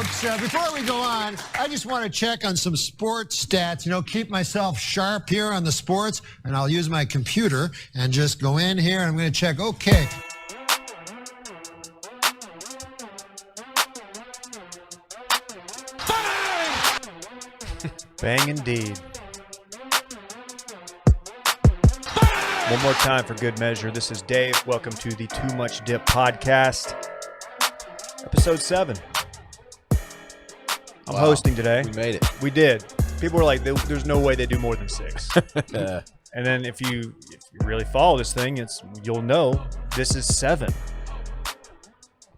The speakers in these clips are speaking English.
folks. Before we go on, I just want to check on some sports stats, keep myself sharp here on the sports, and I'll use my computer and just go in here, and I'm going to check. Okay. Bang indeed. One more time for good measure. This is Dave. Welcome to the Too Much Dip podcast, episode 7. I'm hosting today. We made it. We did. People were like, "There's no way they do more than 6." And then if you really follow this thing, you'll know this is 7.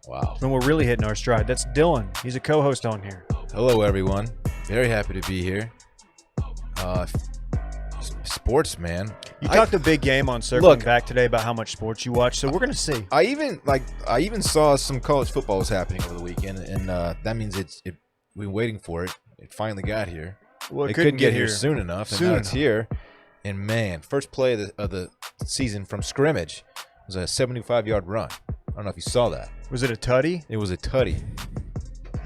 Wow. And we're really hitting our stride. That's Dylan. He's a co-host on here. Hello, everyone. Very happy to be here. Sports, man. You talked a big game on Circling Back today about how much sports you watch, so we're going to see. I even saw some college football was happening over the weekend, and that means we've been waiting for it. It finally got here. Well, it couldn't get here soon enough, and now it's here. And man, first play of the season from scrimmage was a 75-yard run. I don't know if you saw that. Was it a tutty? It was a tutty.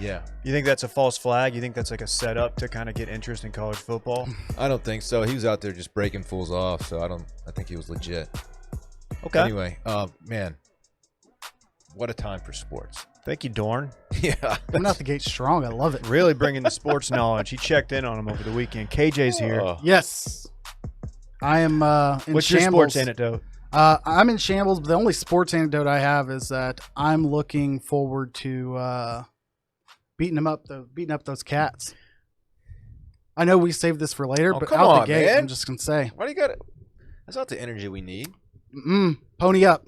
Yeah. You think that's a false flag? You think that's like a setup to kind of get interest in college football? I don't think so. He was out there just breaking fools off, so I think he was legit. Okay. Anyway, man, what a time for sports. Thank you, Dorn. Yeah. Coming out the gate strong. I love it. Really bringing the sports knowledge. He checked in on him over the weekend. KJ's here. Yes. I am in What's shambles. your sports anecdote? I'm in shambles, but the only sports anecdote I have is that I'm looking forward to beating up those cats. I know we saved this for later, but come out on, the gate, man. I'm just going to say. Why do you got it? That's not the energy we need. Pony up.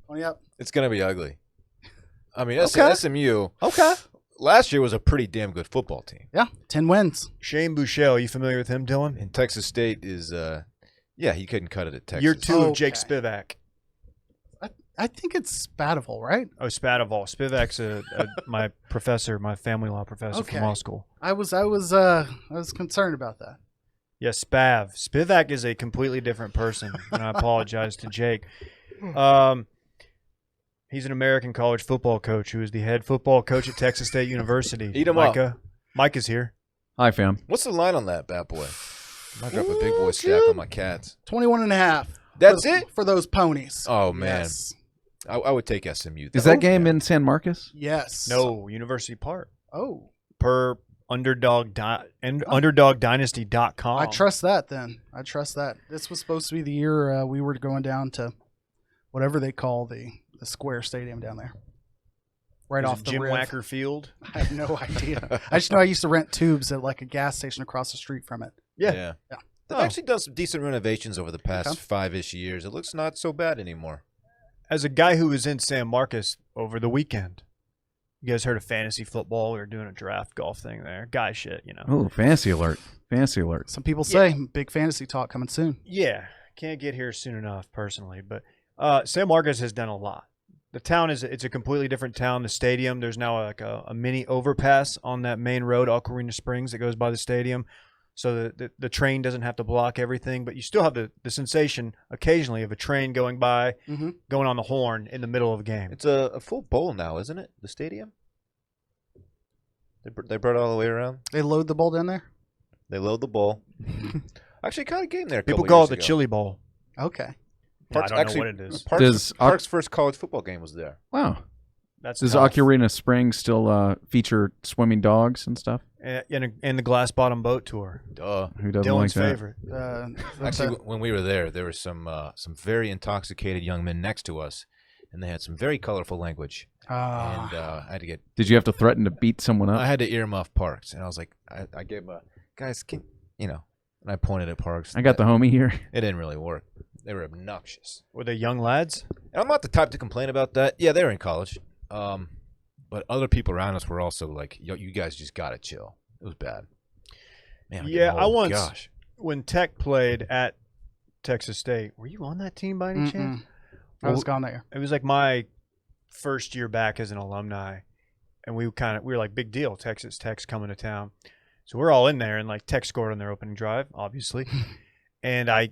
Pony up. It's going to be ugly. I mean, Okay. SMU Okay. last year was a pretty damn good football team. Yeah, 10 wins. Shane Bouchel. You familiar with him, Dylan? And Texas State is, he couldn't cut it at Texas. Year 2 of Okay. Jake Spivak. I think it's Spatival, right? Oh, Spatival. Spivak's my professor, my family law professor Okay. from law school. I was concerned about that. Yes, Spav. Spivak is a completely different person, and I apologize to Jake. He's an American college football coach who is the head football coach at Texas State University. Eat 'em up. Mike is here. Hi, fam. What's the line on that bad boy? I might drop a big boy stack on my cats. 21.5. That's it? For those ponies. Oh, man. Yes. I would take SMU. Is that game in San Marcos? Yes. No, University Park. Oh. Per underdogdynasty.com. I trust that then. I trust that. This was supposed to be the year we were going down to whatever they call the square stadium down there. Right Is off it the Jim riv. Wacker Field. I have no idea. I just know I used to rent tubes at like a gas station across the street from it. Yeah. Yeah. They've actually done some decent renovations over the past Okay. 5-ish years. It looks not so bad anymore. As a guy who was in San Marcos over the weekend, you guys heard of fantasy football? We were doing a draft golf thing there. Guy shit, Oh, fantasy alert. Fantasy alert. Some people say big fantasy talk coming soon. Yeah, can't get here soon enough personally, but San Marcos has done a lot. The town it's a completely different town. The stadium, there's now like a mini overpass on that main road, Ocarina Springs, that goes by the stadium, so the train doesn't have to block everything, but you still have the sensation occasionally of a train going by, going on the horn in the middle of a game. It's a full bowl now, isn't it? The stadium? They brought it all the way around? They load the ball down there? They load the bowl. Actually, caught a game there a People couple call years it the ago. Chili Bowl. Okay. I don't know what it is. Park's first college football game was there. Wow. That's Does tough. Ocarina Springs still feature swimming dogs and stuff? And the glass bottom boat tour. Duh. Who doesn't Dylan's like that? favorite. Actually, when we were there were some very intoxicated young men next to us, and they had some very colorful language. And I had to Did you have to threaten to beat someone up? I had to earmuff Parks, and I was like, I gave him a guys, and I pointed at Parks. I got the homie here. It didn't really work. They were obnoxious. Were they young lads? And I'm not the type to complain about that. Yeah, they were in college. But other people around us were also like, "Yo, you guys just gotta chill." It was bad. Man, Gosh. When Tech played at Texas State, were you on that team by any chance? I was gone there. It was like my first year back as an alumni, and we were like, big deal. Tech's coming to town, so we're all in there, and like Tech scored on their opening drive, obviously, and I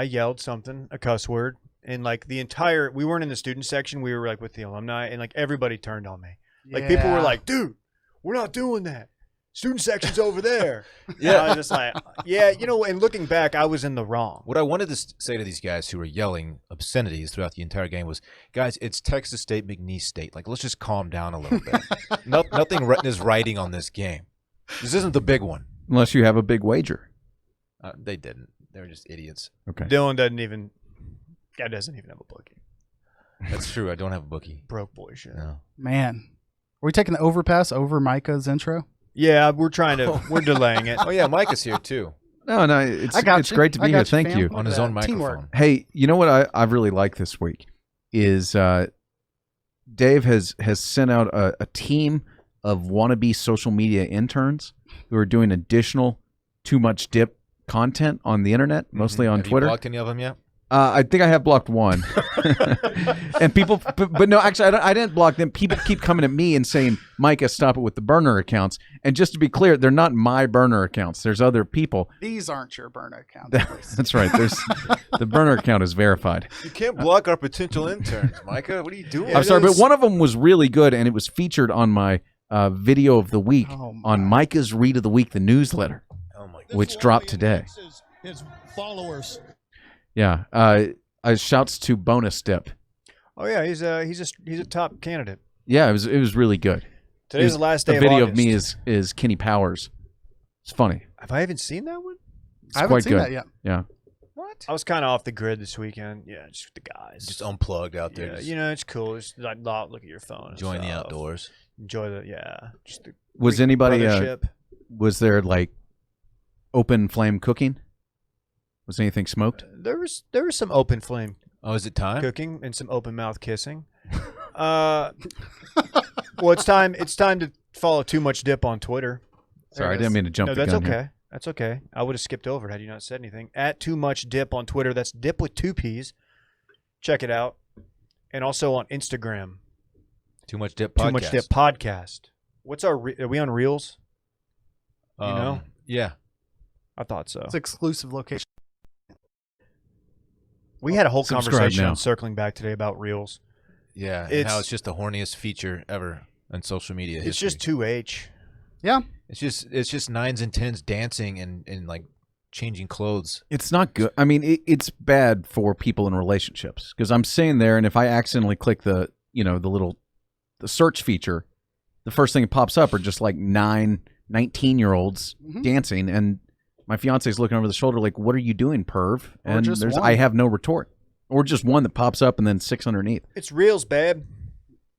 yelled something, a cuss word, and like we weren't in the student section, we were like with the alumni, and like everybody turned on me. Like people were like, dude, we're not doing that. Student section's over there. Yeah. And I was just like, yeah, and looking back, I was in the wrong. What I wanted to say to these guys who were yelling obscenities throughout the entire game was, guys, it's Texas State, McNeese State. Like, let's just calm down a little bit. Nothing is writing on this game. This isn't the big one. Unless you have a big wager. They didn't. They were just idiots. Okay. Dylan doesn't even have a bookie. That's true. I don't have a bookie. Broke boy shit. No. Man, are we taking the overpass over Micah's intro? Yeah, we're delaying it. Oh, yeah, Mike is here, too. No, it's I got it's you. great to I be got here. you, Thank fam. you. Look On at his that. own microphone. Teamwork. Hey, you know what I really like this week is Dave has sent out a team of wannabe social media interns who are doing additional Too Much Dip content on the internet, mostly on Have Twitter. you blocked any of them yet? I think I have blocked one. And people, but no, actually, I didn't block them. People keep coming at me and saying, Micah, stop it with the burner accounts. And just to be clear, they're not my burner accounts. There's other people. These aren't your burner accounts. please. That's right. The burner account is verified. You can't block our potential interns, Micah. What are you doing? I'm sorry, but one of them was really good, and it was featured on my video of the week Oh, on my. Micah's Read of the Week, the newsletter, Oh, my God. which dropped today. His followers. Yeah. Shouts to Bonus Dip. Oh yeah, he's a top candidate. Yeah, it was really good. Today's the last day A of video August. of me is Kenny Powers. It's funny. Have I even seen that one? It's I haven't quite seen good. that yet. Yeah. What? I was kind of off the grid this weekend. Yeah, just with the guys. Just unplugged out there. yeah, Just it's cool. Just like not look at your phone. and enjoying the stuff. outdoors. Enjoy just the Was Greek anybody brothership. was there like open flame cooking? Was anything smoked? There was some open flame Oh, is it time? cooking and some open mouth kissing. Well, it's time to follow Too Much Dip on Twitter. Sorry, I didn't mean to jump No, the that's gun okay. here. That's okay. I would have skipped over it had you not said anything. At Too Much Dip on Twitter. That's dip with 2 P's. Check it out. And also on Instagram. Too Much Dip podcast. Too Much Dip podcast. What's our? Are we on Reels? You know? Yeah. I thought so. It's exclusive location. We had a whole Subscribe conversation now. on circling back today about Reels. Yeah. And how it's just the horniest feature ever on social media It's history. just 2H. Yeah. It's just 9s and 10s dancing and like changing clothes. It's not good. I mean, it's bad for people in relationships because I'm sitting there, and if I accidentally click the search feature, the first thing that pops up are just like 19-year-olds Mhm. dancing, and my fiance's looking over the shoulder like, "What are you doing, perv?" Or And just one. I have no retort, or just one that pops up and then 6 underneath. It's Reels, babe.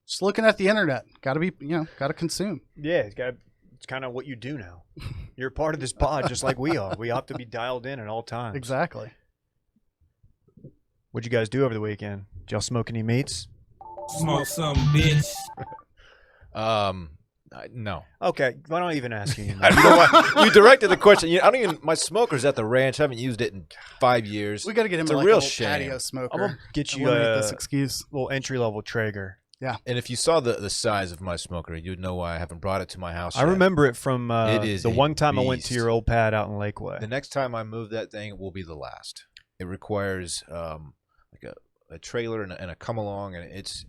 Just looking at the internet. Got to be, got to consume. Yeah, it's kind of what you do now. You're a part of this pod just like we are. We have to be dialed in at all times. Exactly. What'd you guys do over the weekend? Did y'all smoke any meats? Smoke some, bitch. No. Okay, why don't I even ask you? You know what? You directed the question. I don't even. My smoker's at the ranch. I haven't used it in 5 years. We got to get him It's a like real a little shame. patio smoker. I'm gonna get you Eliminate a this excuse. little entry level Traeger. And if you saw the size of my smoker, you'd know why I haven't brought it to my house. I yet. remember it from It is the a one time I went to beast. your old pad out in Lakeway. The next time I move that thing, it will be the last. It requires like a trailer and a come along, and it's.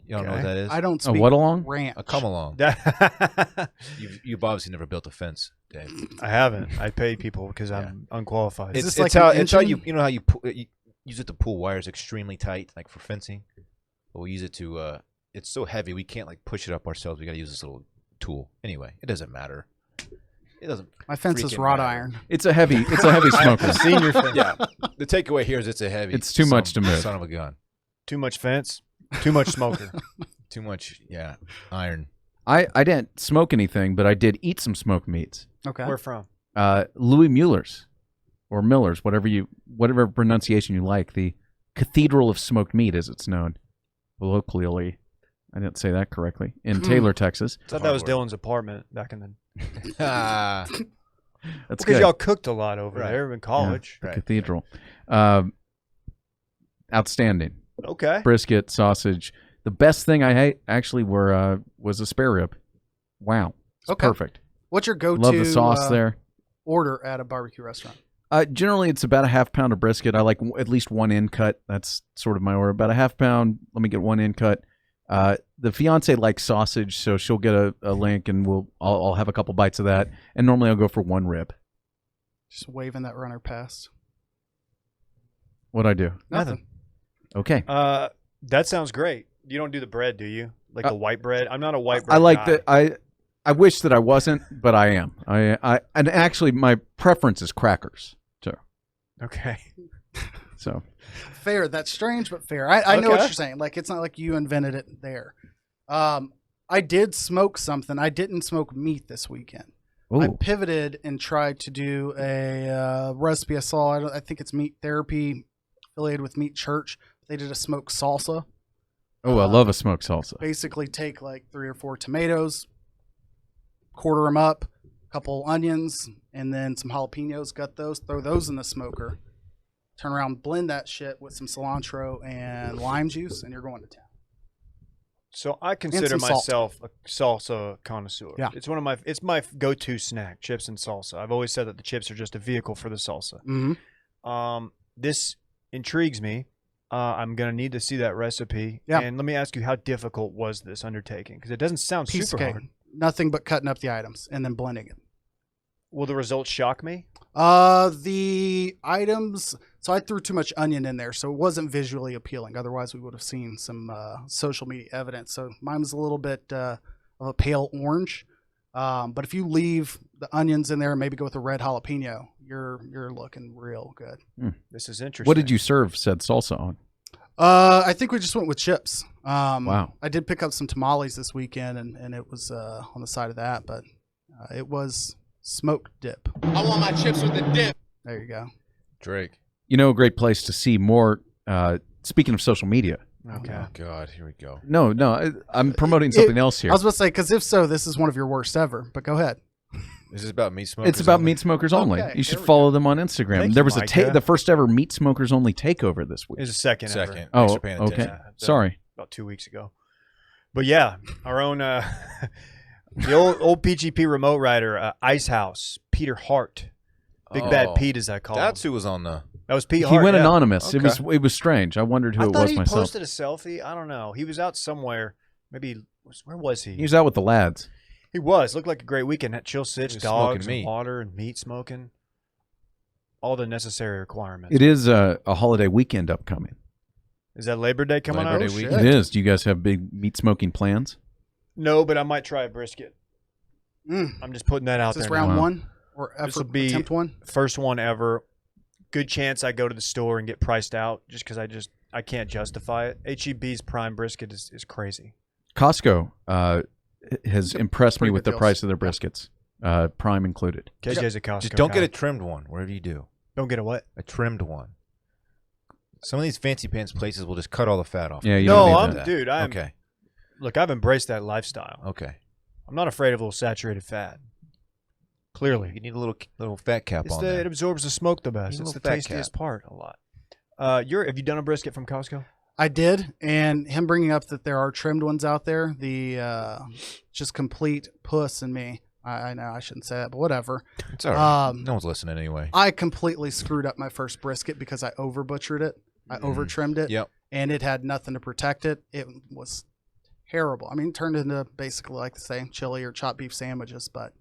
You don't know what Okay. that is? I don't Oh, speak what along? ranch. A come along. I You've obviously never built a fence, Dave. haven't. I pay people because I'm unqualified. Is It's, this like it's how an it's how engine? you know how you use it to pull wires extremely tight, like for fencing. But we use it to. It's so heavy we can't like push it up ourselves. We got to use this little tool. Anyway, it doesn't matter. It doesn't. My fence is freaking wrought matter. iron. It's a heavy smoker. Senior fence. Yeah. The takeaway here is it's a heavy. It's too much to move. Son of a gun. Too much fence. Too much smoker. Too much. Yeah. Iron. I didn't smoke anything, but I did eat some smoked meats. Okay. Where from? Louis Mueller's or Miller's, whatever pronunciation you like. The Cathedral of Smoked Meat, as it's known colloquially. I didn't say that correctly. In Taylor, Texas. I thought that was Dylan's apartment back in the. Ah. That's Because good. y'all cooked a lot over Right. there in college. The Right. Cathedral. Outstanding. Okay. Brisket, sausage. The best thing I ate actually was a spare rib. Wow. It's Okay. perfect. What's your go-to Love the sauce there. order at a barbecue restaurant? Generally, it's about a half pound of brisket. I like at least one end cut. That's sort of my order. About a half pound. Let me get one end cut. The fiance likes sausage, so she'll get a link, and I'll have a couple bites of that. And normally I'll go for one rib. Just waving that runner past. What'd I do? Nothing. Okay. That sounds great. You don't do the bread, do you? Like the white bread? I'm not a white bread I like guy. that. I wish that I wasn't, but I am. And actually my preference is crackers too. Okay. So Fair. That's strange, but fair. I know what Okay. you're saying. Like, it's not like you invented it there. I did smoke something. I didn't smoke meat this weekend. I ooh, pivoted and tried to do a recipe I saw. I think it's Meat Therapy affiliated with Meat Church. They did a smoked salsa. I love a smoked salsa. Basically take like 3 or 4 tomatoes, quarter them up, a couple onions, and then some jalapenos, gut those, throw those in the smoker, turn around, blend that shit with some cilantro and lime juice, and you're going to town. So I consider some salt. myself a salsa connoisseur. Yeah. It's my go-to snack, chips and salsa. I've always said that the chips are just a vehicle for the salsa. Mm-hmm. This intrigues me. I'm going to need to see that recipe. Yeah. And let me ask you, how difficult was this undertaking? Because it doesn't sound Piece super of cake. hard. Nothing but cutting up the items and then blending it. Will the results shock me? The items. So I threw too much onion in there, so it wasn't visually appealing. Otherwise, we would have seen some social media evidence. So mine was a little bit of a pale orange. But if you leave the onions in there and maybe go with a red jalapeno, you're looking real good. This is interesting. What did you serve said salsa on? I think we just went with chips. Wow. I did pick up some tamales this weekend, and it was on the side of that, but it was smoked dip. I want my chips with the dip. There you go. Drake. You know, a great place to see more. Speaking of social media. Okay. Oh God, here we go. No, I'm promoting something else here. I was about to say, because if so, this is one of your worst ever, but go ahead. This is about meat smokers. It's about only? meat smokers only. Okay, You should there we follow them on Instagram. Thank There you, was Micah. the first ever meat smokers only takeover this week. It was a second. Second. Ever. Thanks Oh, for paying okay. attention. Sorry. About 2 weeks ago. But yeah, our own the old PGP remote rider, Ice House, Peter Hart, Big Bad Oh, Pete as I call That's him. who was on the. That was Pete He Hart. went yeah. anonymous. Okay. It was strange. I wondered who I it thought was he myself. posted a selfie. I don't know. He was out somewhere. Maybe where was he? He was out with the lads. He was. Looked like a great weekend. Had chill sitch, He was dogs, smoking meat. and water, and meat smoking. All the necessary requirements. It is a holiday weekend upcoming. Is that Labor Day coming Labor up? Day weekend. It is. Do you guys have big meat smoking plans? No, but I might try a brisket. Mm. I'm just putting that out Is this there. round Wow. one or This'll effort, be- attempt one? First one ever. Good chance I go to the store and get priced out just because I can't justify it. HEB's prime brisket is crazy. Costco has impressed me pretty with good the deals. price of their briskets, prime included. KJ's a Costco. Just don't guy. get a trimmed one. Whatever you do, Don't get a what? a trimmed one. Some of these fancy pants places will just cut all the fat off. Yeah, you No, don't need I'm that. dude. I'm Okay. Look, I've embraced that lifestyle. Okay. I'm not afraid of a little saturated fat. Clearly, You need a little fat cap on it there. absorbs the smoke the best. Need a It's the little fat tastiest cap. part. A lot. Have you done a brisket from Costco? I did, and him bringing up that there are trimmed ones out there, the just complete puss in me. I know I shouldn't say that, but whatever. It's all right. Um, No one's listening anyway. I completely screwed up my first brisket because I over butchered it. I over trimmed it, Yep. and it had nothing to protect it. It was terrible. I mean, it turned into basically like the same chili or chopped beef sandwiches, but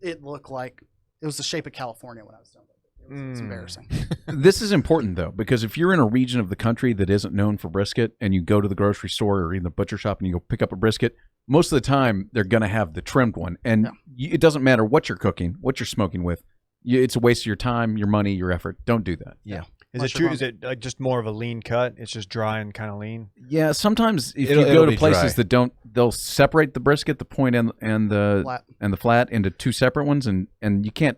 it looked like it was the shape of California when I was done with it. It was embarrassing. This is important though, because if you're in a region of the country that isn't known for brisket, and you go to the grocery store or in the butcher shop and you go pick up a brisket, most of the time they're going to have the trimmed one, and it doesn't matter what you're cooking, what you're smoking with. It's a waste of your time, your money, your effort. Don't do that. Yeah. Is Unless it you're true? Is it like just more of a lean cut? It's just dry and kind of lean. Yeah, sometimes if It'll you go to be places dry. that don't, they'll separate the brisket, the point and the Flat. and the flat into two separate ones, and you can't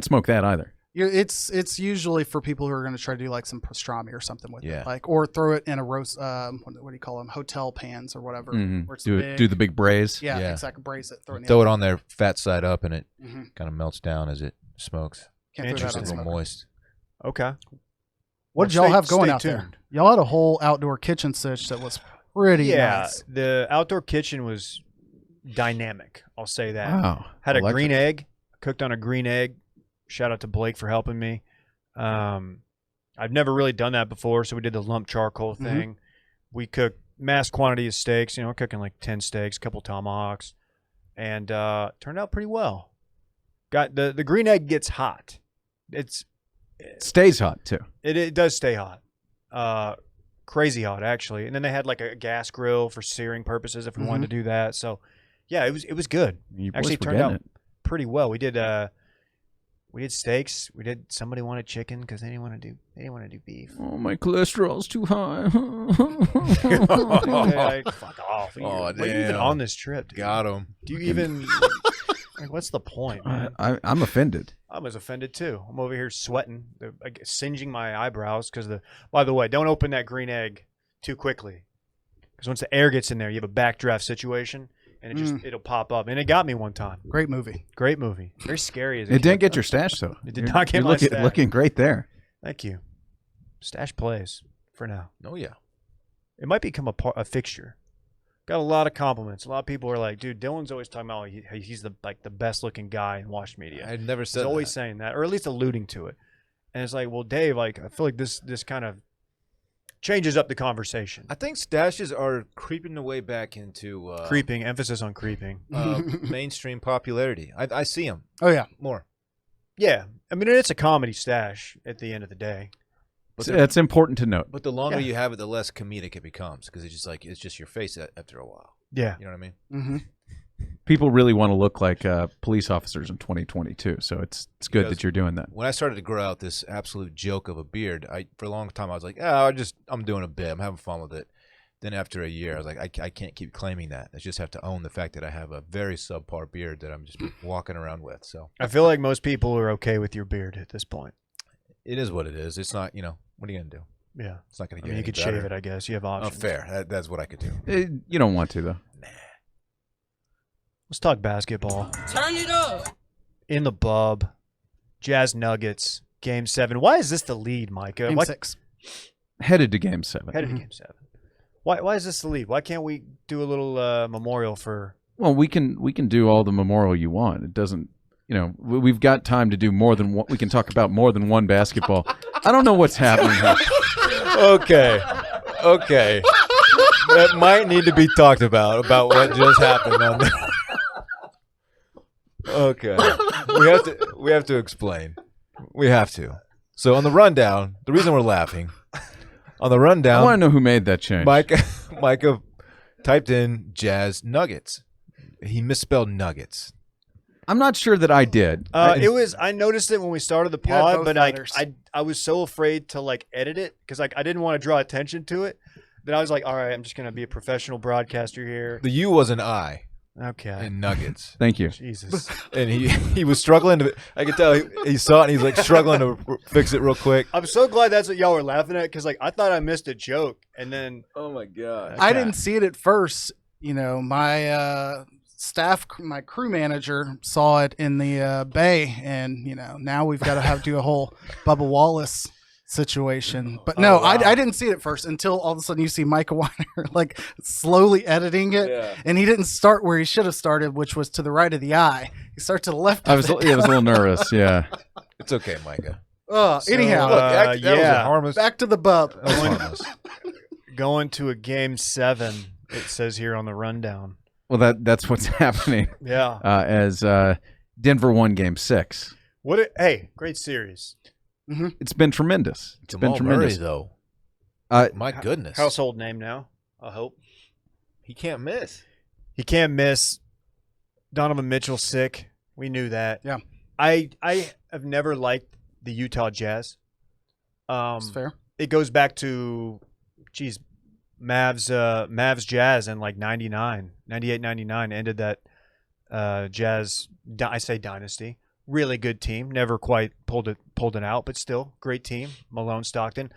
smoke that either. It's usually for people who are going to try to do like some pastrami or something with Yeah. it, like or throw it in a roast. What do you call them? Hotel pans or whatever. Mhm. Where it's Do big. do the big braise. Yeah, Yeah. exactly. Braise it. Throw it in the Throw it oven. on there, fat side up, and it Mhm. kind of melts down as it smokes. Can't throw that Just on a the little smoker. moist. Okay. What did Well, y'all have going stay out there? tuned. Y'all had a whole outdoor kitchen sitch that was pretty Yeah, nice. the outdoor kitchen was dynamic. I'll say that. Wow. Had a Electric. green egg. Cooked on a green egg. Shout out to Blake for helping me. I've never really done that before, so we did the lump charcoal thing. We cooked mass quantity of steaks. Cooking like 10 steaks, a couple tomahawks, and turned out pretty well. Got the green egg gets hot. It Stays hot too. It does stay hot. Crazy hot actually. And then they had like a gas grill for searing purposes if we wanted to do that. So yeah, it was good. You boys Actually were turned getting out pretty well. We did steaks. Somebody wanted chicken because they didn't want to do beef. Oh, my cholesterol's too high. Like, fuck off. Oh, What are you even damn. on this trip, dude? Got him. Do you even like, what's the point, man? I'm offended. I was offended too. I'm over here sweating, singeing my eyebrows because by the way, don't open that green egg too quickly because once the air gets in there, you have a backdraft situation and it'll pop up. And it got me one time. Great movie. Great movie. Very scary. As a It kid. didn't get your stash, though. It did not get my looking, stash. looking great there. Thank you. Stash plays for now. Oh yeah. It might become a fixture. Got a lot of compliments. A lot of people are like, dude, Dylan's always talking about he's the best looking guy in washed media. I'd never said He's always that. saying that, or at least alluding to it. And it's like, well, Dave, like I feel like this kind of changes up the conversation. I think stashes are creeping their way back into Creeping, emphasis on creeping. mainstream popularity. I see them Oh yeah. more. Yeah, I mean it's a comedy stash at the end of the day. But It's important to note. But the longer Yeah. you have it, the less comedic it becomes because it's just your face after a while. Yeah, You know what I mean? Mm-hmm. People really want to look like police officers in 2022, so it's good Because that you're doing that. When I started to grow out this absolute joke of a beard, for a long time I was like, I'm doing a bit. I'm having fun with it. Then after a year, I was like, I can't keep claiming that. I just have to own the fact that I have a very subpar beard that I'm just walking around with. So I feel like most people are okay with your beard at this point. it is what it is. It's not, what are you going to do? Yeah, It's not going I to get mean you any could better. shave it, I guess. You have Oh, options. fair. That's what I could do. You don't want to, though. Let's talk basketball. Turn it up. In the Bubb, Jazz Nuggets, Game 7. Why is this the lead, Micah? Game Why, 6. Headed to Game 7. Headed to Game 7. Why is this the lead? Why can't we do a little memorial for? Well, we can do all the memorial you want. It doesn't, we've got time to do more than one. We can talk about more than one basketball. I don't know what's happening here. Okay. That might need to be talked about what just happened on there. Okay. We have to explain. We have to. So on the rundown, the reason we're laughing, on the I rundown, want to know who made that change. Micah typed in Jazz Nuggets. He misspelled nuggets. I'm not sure that I did. I noticed it when we started the You had pod, both but letters. I was so afraid to edit it because I didn't want to draw attention to it. That I was like, all right, I'm just gonna be a professional broadcaster here. The U was an I Okay. in nuggets. Thank you. Jesus. And he was struggling to. I could tell he saw it and he's like struggling to fix it real quick. I'm so glad that's what y'all were laughing at because I thought I missed a joke and then Oh my god! I didn't see it at first. My staff, my crew manager saw it in the bay, and now we've got to do a whole Bubba Wallace situation. But no, Oh, wow. I didn't see it at first until all of a sudden you see Micah Weiner slowly editing it, Yeah. and he didn't start where he should have started, which was to the right of the eye. He started to the left. I was a little nervous. Yeah. It's okay, Micah. Anyhow, Look, that was yeah. a harmless. back to the Bub. That was harmless. going to a Game 7. It says here on the rundown. Well, that's what's happening Yeah. as Denver won Game 6. Hey, great series. It's been tremendous. It's been Jamal tremendous. Murray, though. Uh, My goodness, Household name now. I hope. he can't miss. He can't miss. Donovan Mitchell sick. We knew that. Yeah. I have never liked the Utah Jazz. That's fair. It goes back to, Mavs Jazz in 98, 99 ended that Jazz. I say dynasty. Really good team. Never quite pulled it out, but still great team. Malone, Stockton.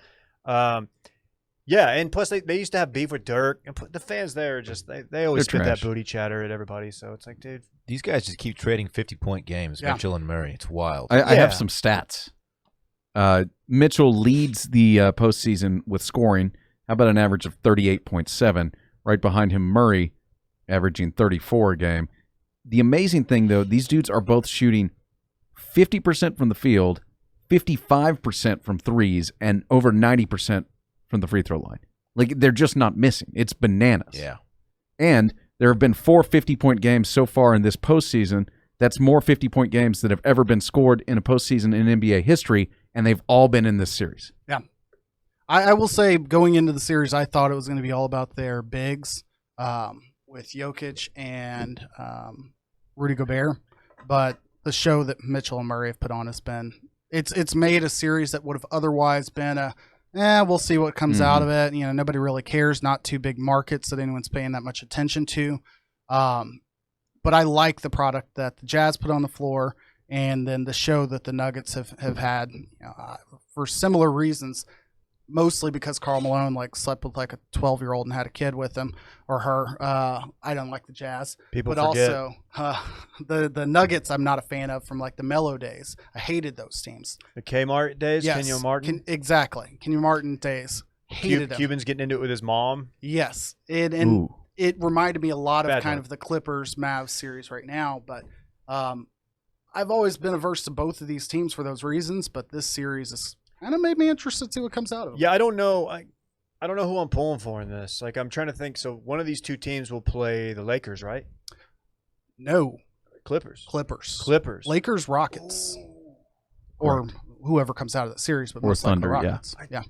Yeah, and plus they used to have beef with Dirk, and the fans there are just they always They're spit trash. that booty chatter at everybody. So it's like, dude, These guys just keep trading 50-point games. Yeah. Mitchell and Murray. It's wild. I Yeah. have some stats. Mitchell leads the postseason with scoring. How about an average of 38.7? Right behind him, Murray, averaging 34 a game. The amazing thing, though, these dudes are both shooting 50% from the field, 55% from threes, and over 90% from the free throw line. Like, they're just not missing. It's bananas. Yeah. And there have been 4 50-point games so far in this postseason. That's more 50-point games that have ever been scored in a postseason in NBA history, and they've all been in this series. Yeah. I will say, going into the series, I thought it was going to be all about their bigs with Jokic and Rudy Gobert. But the show that Mitchell and Murray have put on has been it's made a series that would have otherwise been we'll see what comes out of it. Nobody really cares. Not two big markets that anyone's paying that much attention to. But I like the product that the Jazz put on the floor, and then the show that the Nuggets have had for similar reasons. Mostly because Karl Malone slept with a 12-year-old and had a kid with him or her. I don't like the Jazz, People but forget. also the Nuggets. I'm not a fan of from the Melo days. I hated those teams. The Kmart days, Yes, Kenyon Martin. exactly. Kenyon Martin days. Hated them. Cuban's getting into it with his mom. Yes, and Ooh. it reminded me a lot of Bad kind one. of the Clippers Mavs series right now. But I've always been averse to both of these teams for those reasons. But this series is kind of made me interested to see what comes out of it. Yeah, I don't know. I don't know who I'm pulling for in this. I'm trying to think. So one of these two teams will play the Lakers, right? No, Clippers. Clippers. Lakers, Rockets, or whoever comes out of the series, but Or most likely Thunder, yeah. Rockets. Yeah.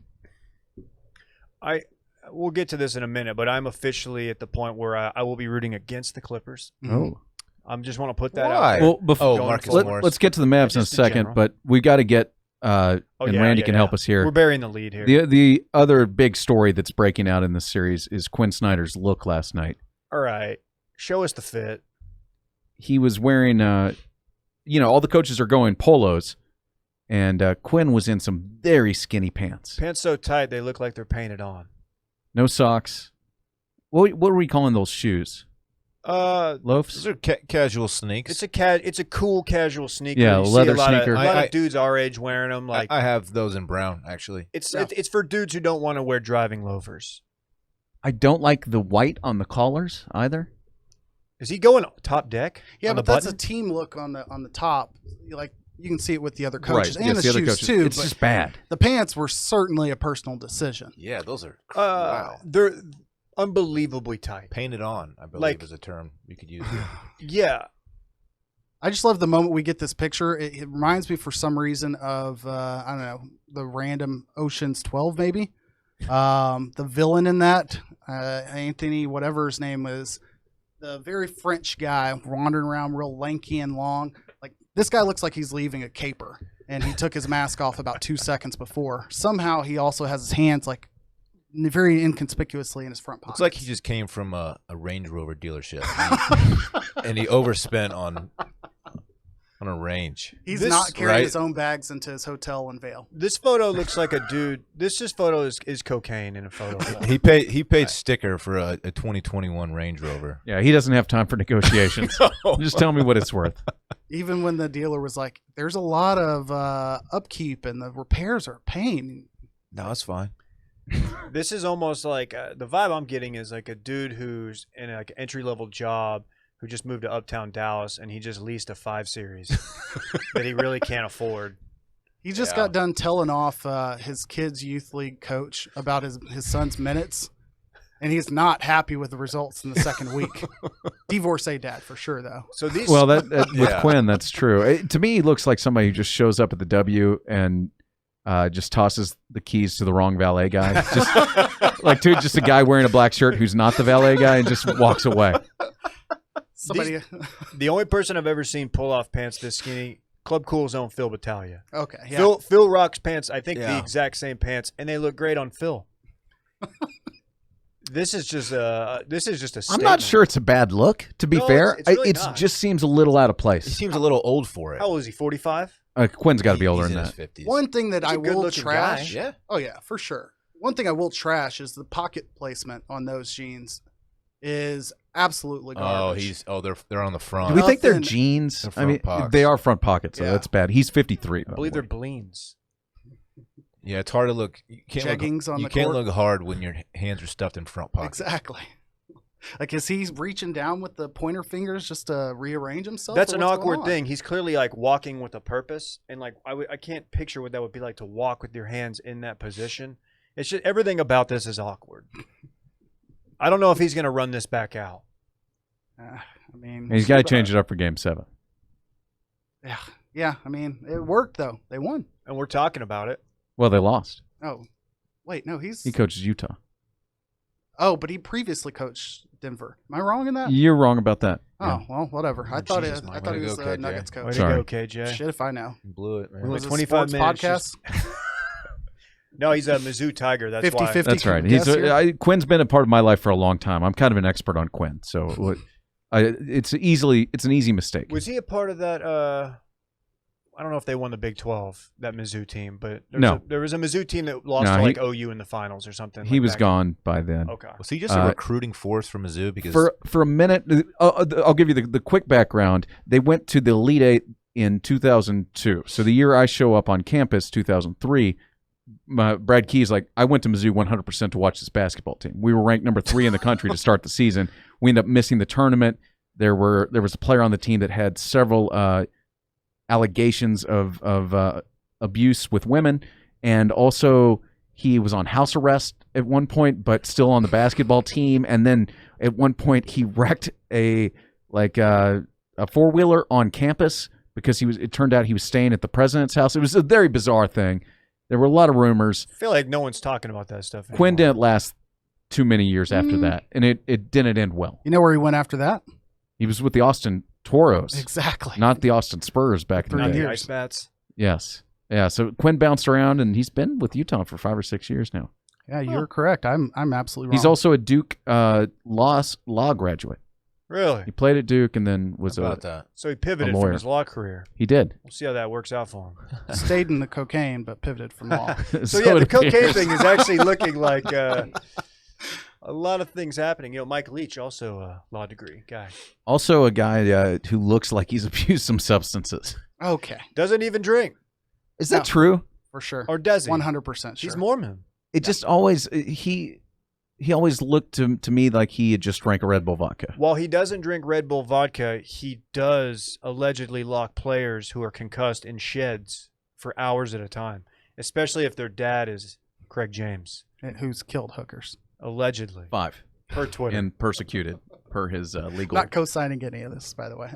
We'll get to this in a minute, but I'm officially at the point where I will be rooting against the Clippers. Oh. I just want to put that Why? out there. Well, before, Going Marcus forward. Morris. let's get to the Mavs in a Just in second, general. but we got to get and yeah, Randy yeah, can yeah. help us here. We're burying the lead here. The other big story that's breaking out in this series is Quin Snyder's look last night. All right. Show us the fit. He was wearing, all the coaches are going polos, and Quinn was in some very skinny pants. Pants so tight they look like they're painted on. No socks. What are we calling those shoes? Loafs? Those are casual sneaks. It's a cool casual sneaker. Yeah, You see leather a lot sneaker. Of, a lot I- of dudes our age wearing them. I have those in brown, actually. It's for dudes who don't want to wear driving loafers. I don't like the white on the collars either. Is he going top deck? Yeah, on but the that's button? a team look on the top. You can see it with the other coaches right. and yes, the other shoes coaches. too. It's but just bad. the pants were certainly a personal decision. Yeah, those are wow. They're unbelievably tight. Painted on, I believe, Like- is a term you could use here. Yeah. I just love the moment we get this picture. It reminds me for some reason of I don't know, the random Ocean's 12 maybe. The villain in that, Anthony, whatever his name is, the very French guy wandering around real lanky and long. This guy looks like he's leaving a caper, and he took his mask off about 2 seconds before. Somehow he also has his hands very inconspicuously in his front pockets. Looks like he just came from a Range Rover dealership, and he overspent on a Range. He's this- not carrying right? his own bags into his hotel in Vail. This photo looks like a dude. This photo is cocaine in a photo. He paid sticker for a 2021 Range Rover. Yeah, he doesn't have time for negotiations. Just tell me what it's worth. Even when the dealer was like, there's a lot of upkeep and the repairs are a pain. No, it's fine. This is almost like the vibe I'm getting is like a dude who's in an entry level job who just moved to Uptown Dallas and he just leased a 5 Series that he really can't afford. He just got done telling off his kid's youth league coach about his son's minutes, and he's not happy with the results in the second week. Divorcee dad for sure, though. So these Well, that with Yeah. Quinn, that's true. To me, he looks like somebody who just shows up at the W and just tosses the keys to the wrong valet guy. Just a guy wearing a black shirt who's not the valet guy and just walks away. Somebody. the only person I've ever seen pull off pants this skinny, Club Cool's own Phil Battaglia. Okay, yeah. Phil rocks pants, I think the Yeah. exact same pants, and they look great on Phil. This is just a I'm statement. not sure it's a bad look, to be No, fair. it's really It not. just seems a little out of He place. seems a little old for it. How old is he? 45? Quinn's got to be older He's than in that. his 50s. One thing that He's I a will good-looking trash. guy. Yeah. Oh yeah, for sure. One thing I will trash is the pocket placement on those jeans is absolutely garbage. They're on the front. Do we think they're Nothing- jeans? They're I mean, front pockets. they are front pockets, so Yeah. that's bad. He's 53. I believe they're bleens. Yeah, it's hard to look. You can't Jeggings look, on you the can't court. look hard when your hands are stuffed in front pockets. Exactly. Is he reaching down with the pointer fingers just to rearrange himself? That's or an what's going awkward on? thing. He's clearly walking with a purpose, and I can't picture what that would be like to walk with your hands in that position. It's just everything about this is awkward. I don't know if he's going to run this back out. I mean, And he's got to change it up for Game 7. Yeah. I mean, it worked though. They won. And we're talking about it. Well, they lost. Oh, wait, no, He coaches Utah. Oh, but he previously coached Denver. Am I wrong in that? You're wrong about that. Oh, well, whatever. I thought Jesus, I Mike. thought Way he to was go, the KJ. Nuggets Way coach. to Sorry. go, KJ. Shit, if I know. You blew it, man. We went Was it 25 sports minutes. podcast. No, he's a Mizzou Tiger. That's 50-50. why. That's right. Guess here? Quin's been a part of my life for a long time. I'm kind of an expert on Quin, so it's an easy mistake. Was he a part of that? I don't know if they won the Big 12, that Mizzou team, but there was a Mizzou team that lost No, to like OU in the finals or something. He like was that. gone by then. Okay. Was he just a recruiting force for Mizzou? Because For a minute, I'll give you the quick background. They went to the Elite Eight in 2002. So the year I show up on campus, 2003, Brad Key's like, I went to Mizzou 100% to watch this basketball team. We were ranked number 3 in the country to start the season. We ended up missing the tournament. There was a player on the team that had several allegations of abuse with women, and also he was on house arrest at one point, but still on the basketball team. And then at one point he wrecked a 4-wheeler on campus because it turned out he was staying at the president's house. It was a very bizarre thing. There were a lot of rumors. I feel like no one's talking about that stuff anymore. Quin didn't last too many years after that, and it didn't end well. You know where he went after that? He was with the Austin Toros, Exactly. not the Austin Spurs back in the Not day. the years. ice bats. Yes. Yeah, so Quin bounced around, and he's been with Utah for 5 or 6 years now. Yeah, you're correct. I'm absolutely wrong. He's also a Duke law graduate. Really? He played at Duke and then was how about that? So he pivoted A lawyer. from his law career. He did. We'll see how that works out for him. stayed in the cocaine, but pivoted from law. So yeah, the it appears. cocaine thing is actually looking like a lot of things happening. You know, Mike Leach, also a law degree guy. Also a guy who looks like he's abused some substances. Okay, Doesn't even drink. Is that No. true? for sure. Or does he? 100% sure. He's Mormon. It just always he always looked to me like he had just drank a Red Bull vodka. While he doesn't drink Red Bull vodka, he does allegedly lock players who are concussed in sheds for hours at a time, especially if their dad is Craig James. Who's killed hookers. Allegedly. 5. Per Twitter. And persecuted per his legal. Not co-signing any of this, by the way.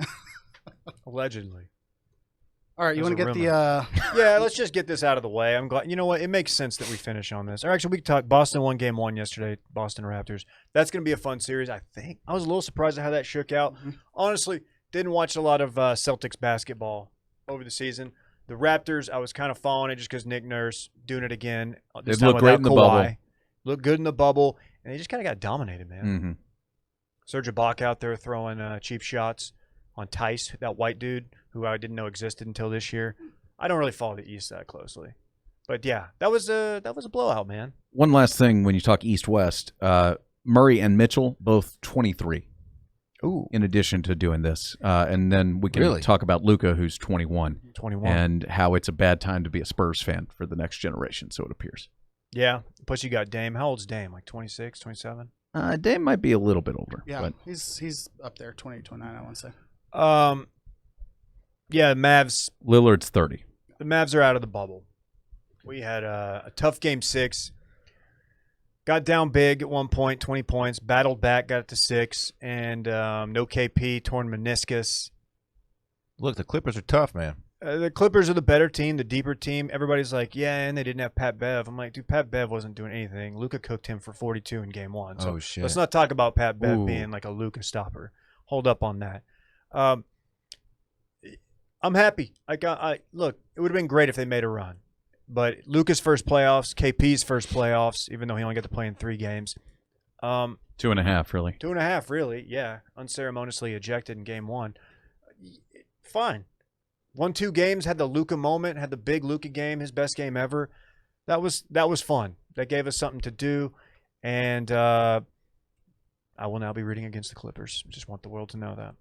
Allegedly. All right, you There's want to a get the Yeah, let's just get this out of the way. I'm glad. You know what? It makes sense that we finish on this. Or actually, we could talk. Boston won Game 1 yesterday. Boston Raptors. That's going to be a fun series, I think. I was a little surprised at how that shook out. Honestly, didn't watch a lot of Celtics basketball over the season. The Raptors, I was kind of following it just because Nick Nurse doing it again. This It time looked great without in the Kawhi. bubble. Looked good in the bubble, and they just kind of got dominated, man. Mm-hmm. Serge Ibaka out there throwing cheap shots on Tice, that white dude who I didn't know existed until this year. I don't really follow the East that closely, but yeah, that was a blowout, man. One last thing when you talk East-West, Murray and Mitchell both 23. Ooh, In addition to doing this, and then we can Really? talk about Luka, who's 21, 21. and how it's a bad time to be a Spurs fan for the next generation. So it appears. Yeah. Plus you got Dame. How old's Dame? Like 26, 27? Dame might be a little bit older. yeah, but he's up there, 20, 29, I want to say. Yeah, Mavs. Lillard's 30. The Mavs are out of the bubble. We had a tough Game 6. Got down big at one point, 20 points. Battled back, got it to 6. And no KP, torn meniscus. Look, the Clippers are tough, man. The Clippers are the better team, the deeper team. Everybody's like, yeah, and they didn't have Pat Bev. I'm like, dude, Pat Bev wasn't doing anything. Luka cooked him for 42 in Game 1. So Oh, shit. let's not talk about Pat Bev Ooh. being like a Luka stopper. Hold up on that. I'm happy. Look, it would have been great if they made a run. But Luka's first playoffs, KP's first playoffs, even though he only got to play in 3 games. 2.5, really. 2.5, really, yeah. Unceremoniously ejected in Game 1. Fine. Won 2 games, had the Luka moment, had the big Luka game, his best game ever. That was fun. That gave us something to do. And I will now be rooting against the Clippers. Just want the world to know that.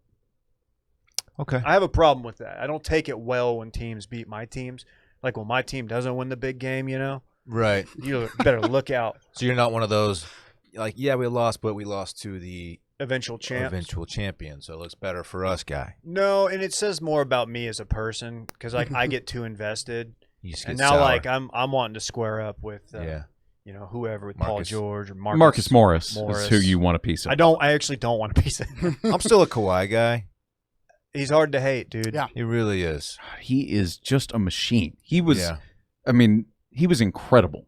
Okay. I have a problem with that. I don't take it well when teams beat my teams. Like when my team doesn't win the big game, you know? Right. You better look out. So you're not one of those, like, yeah, we lost, but we lost to the Eventual champ. eventual champion, so it looks better for us, guy. No, and it says more about me as a person because like I get too invested. You just And get now, sour. like I'm wanting to square up with, yeah. whoever with Paul Marcus. George or Marcus Morris is who you want a piece of. I actually don't want a piece of him. I'm still a Kawhi guy. He's hard to hate, dude. Yeah. He really is. He is just a machine. He was, Yeah. I mean, he was incredible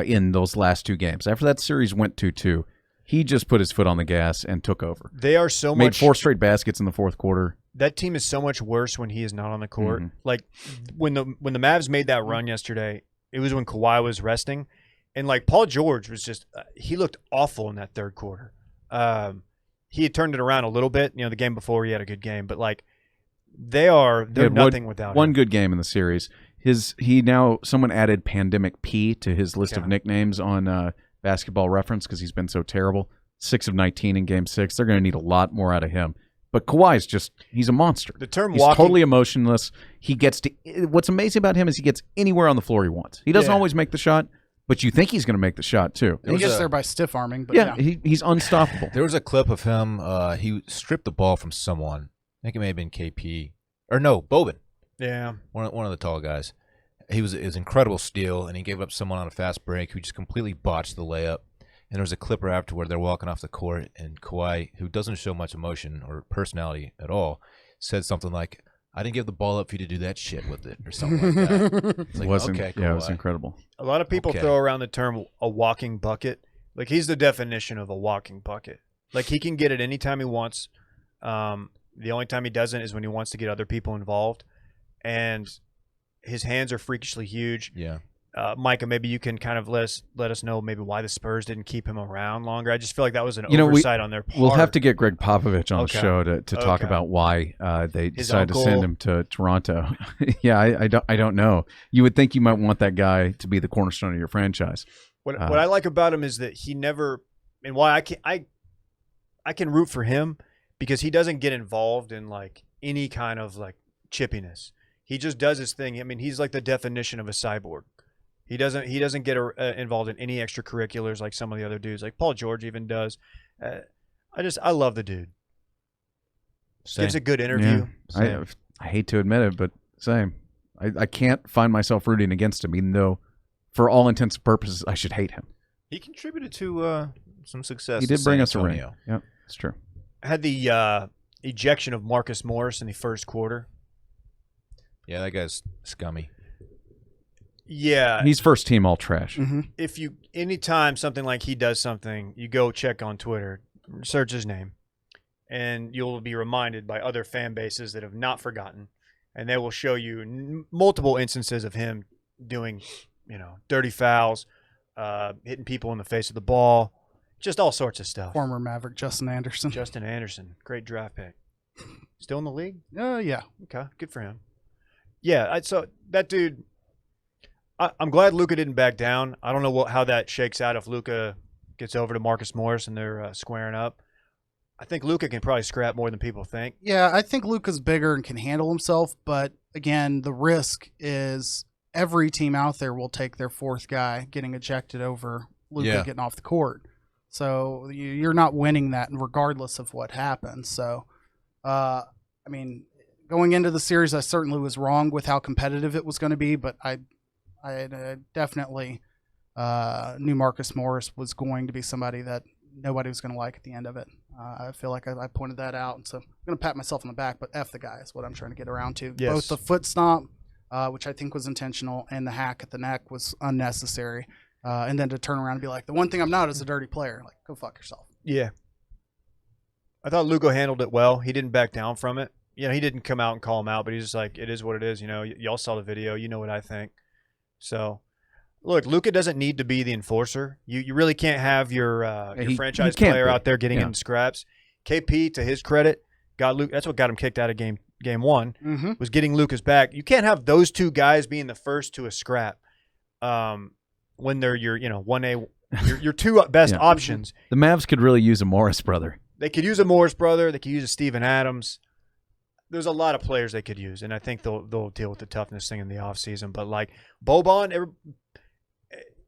in those last 2 games. After that series went 2-2, he just put his foot on the gas and took over. They are so Made much. 4 straight baskets in the fourth quarter. That team is so much worse when he is not on the court. Mhm. Like when the Mavs made that run yesterday, it was when Kawhi was resting, and like Paul George was just he looked awful in that third quarter. He had turned it around a little bit. The game before he had a good game, but like they're nothing without one him. good game in the series. Someone added Pandemic P to his list of nicknames on Basketball Reference because he's been so terrible. 6 of 19 in Game 6. They're going to need a lot more out of him. But Kawhi's he's a monster. The term he's walking, totally emotionless. He gets to. What's amazing about him is he gets anywhere on the floor he wants. He doesn't always make the shot, but you think he's going to make the shot too. He gets there by stiff arming, but yeah. He's unstoppable. There was a clip of him. He stripped the ball from someone. I think it may have been KP. Or no, Boban. Yeah. One of the tall guys. It was incredible steal, and he gave up someone on a fast break who just completely botched the layup. And there was a clip right afterward. They're walking off the court, and Kawhi, who doesn't show much emotion or personality at all, said something like, "I didn't give the ball up for you to do that shit with it," or something like that. It's like, okay, Yeah, it was Kawhi. incredible. A lot of people throw around the term a walking bucket. Like he's the definition of a walking bucket. Like he can get it anytime he wants. The only time he doesn't is when he wants to get other people involved. And his hands are freakishly huge. Yeah. Micah, maybe you can kind of let us know maybe why the Spurs didn't keep him around longer. I just feel like that was an oversight on their part. We'll have to get Greg Popovich on the show to talk about why they decided to send him to Toronto. Yeah, I don't know. You would think you might want that guy to be the cornerstone of your franchise. What I like about him is that he never, and why I can root for him because he doesn't get involved in like any kind of like chippiness. He just does his thing. I mean, he's like the definition of a cyborg. He doesn't get involved in any extracurriculars like some of the other dudes, like Paul George even does. I love the dude. Gives a good interview. Yeah. I hate to admit it, but same. I can't find myself rooting against him, even though, for all intents and purposes, I should hate him. He contributed to some success. He did bring us a ring. Yep, it's true. I had the ejection of Marcus Morris in the first quarter. Yeah, that guy's scummy. Yeah. He's first team all trash. Mm-hmm. Anytime something like he does something, you go check on Twitter, search his name, and you'll be reminded by other fan bases that have not forgotten, and they will show you multiple instances of him doing, dirty fouls, hitting people in the face with the ball, just all sorts of stuff. Former Maverick Justin Anderson, great draft pick. Still in the league? Yeah. Okay, good for him. Yeah, so that dude, I'm glad Luka didn't back down. I don't know how that shakes out if Luka gets over to Marcus Morris and they're squaring up. I think Luka can probably scrap more than people think. Yeah, I think Luka's bigger and can handle himself, but again, the risk is every team out there will take their fourth guy getting ejected over Luka getting off the court. So you're not winning that regardless of what happens. So, going into the series, I certainly was wrong with how competitive it was going to be, but I definitely knew Marcus Morris was going to be somebody that nobody was going to like at the end of it. I feel like I pointed that out, and so I'm going to pat myself on the back, but F the guy is what I'm trying to get around to. Yes. Both the foot stomp, which I think was intentional, and the hack at the neck was unnecessary. And then to turn around and be like, the one thing I'm not is a dirty player. Like, go fuck yourself. Yeah. I thought Luka handled it well. He didn't back down from it. He didn't come out and call him out, but he's just like, it is what it is. Y'all saw the video. You know what I think. So, look, Luka doesn't need to be the enforcer. You really can't have your franchise player out there getting in scraps. KP, to his credit, got Luka. That's what got him kicked out of game one, was getting Luka's back. You can't have those two guys being the first to a scrap when they're your 1A, your two best options. The Mavs could really use a Morris brother. They could use a Morris brother. They could use a Steven Adams. There's a lot of players they could use, and I think they'll deal with the toughness thing in the offseason. But, like, Boban,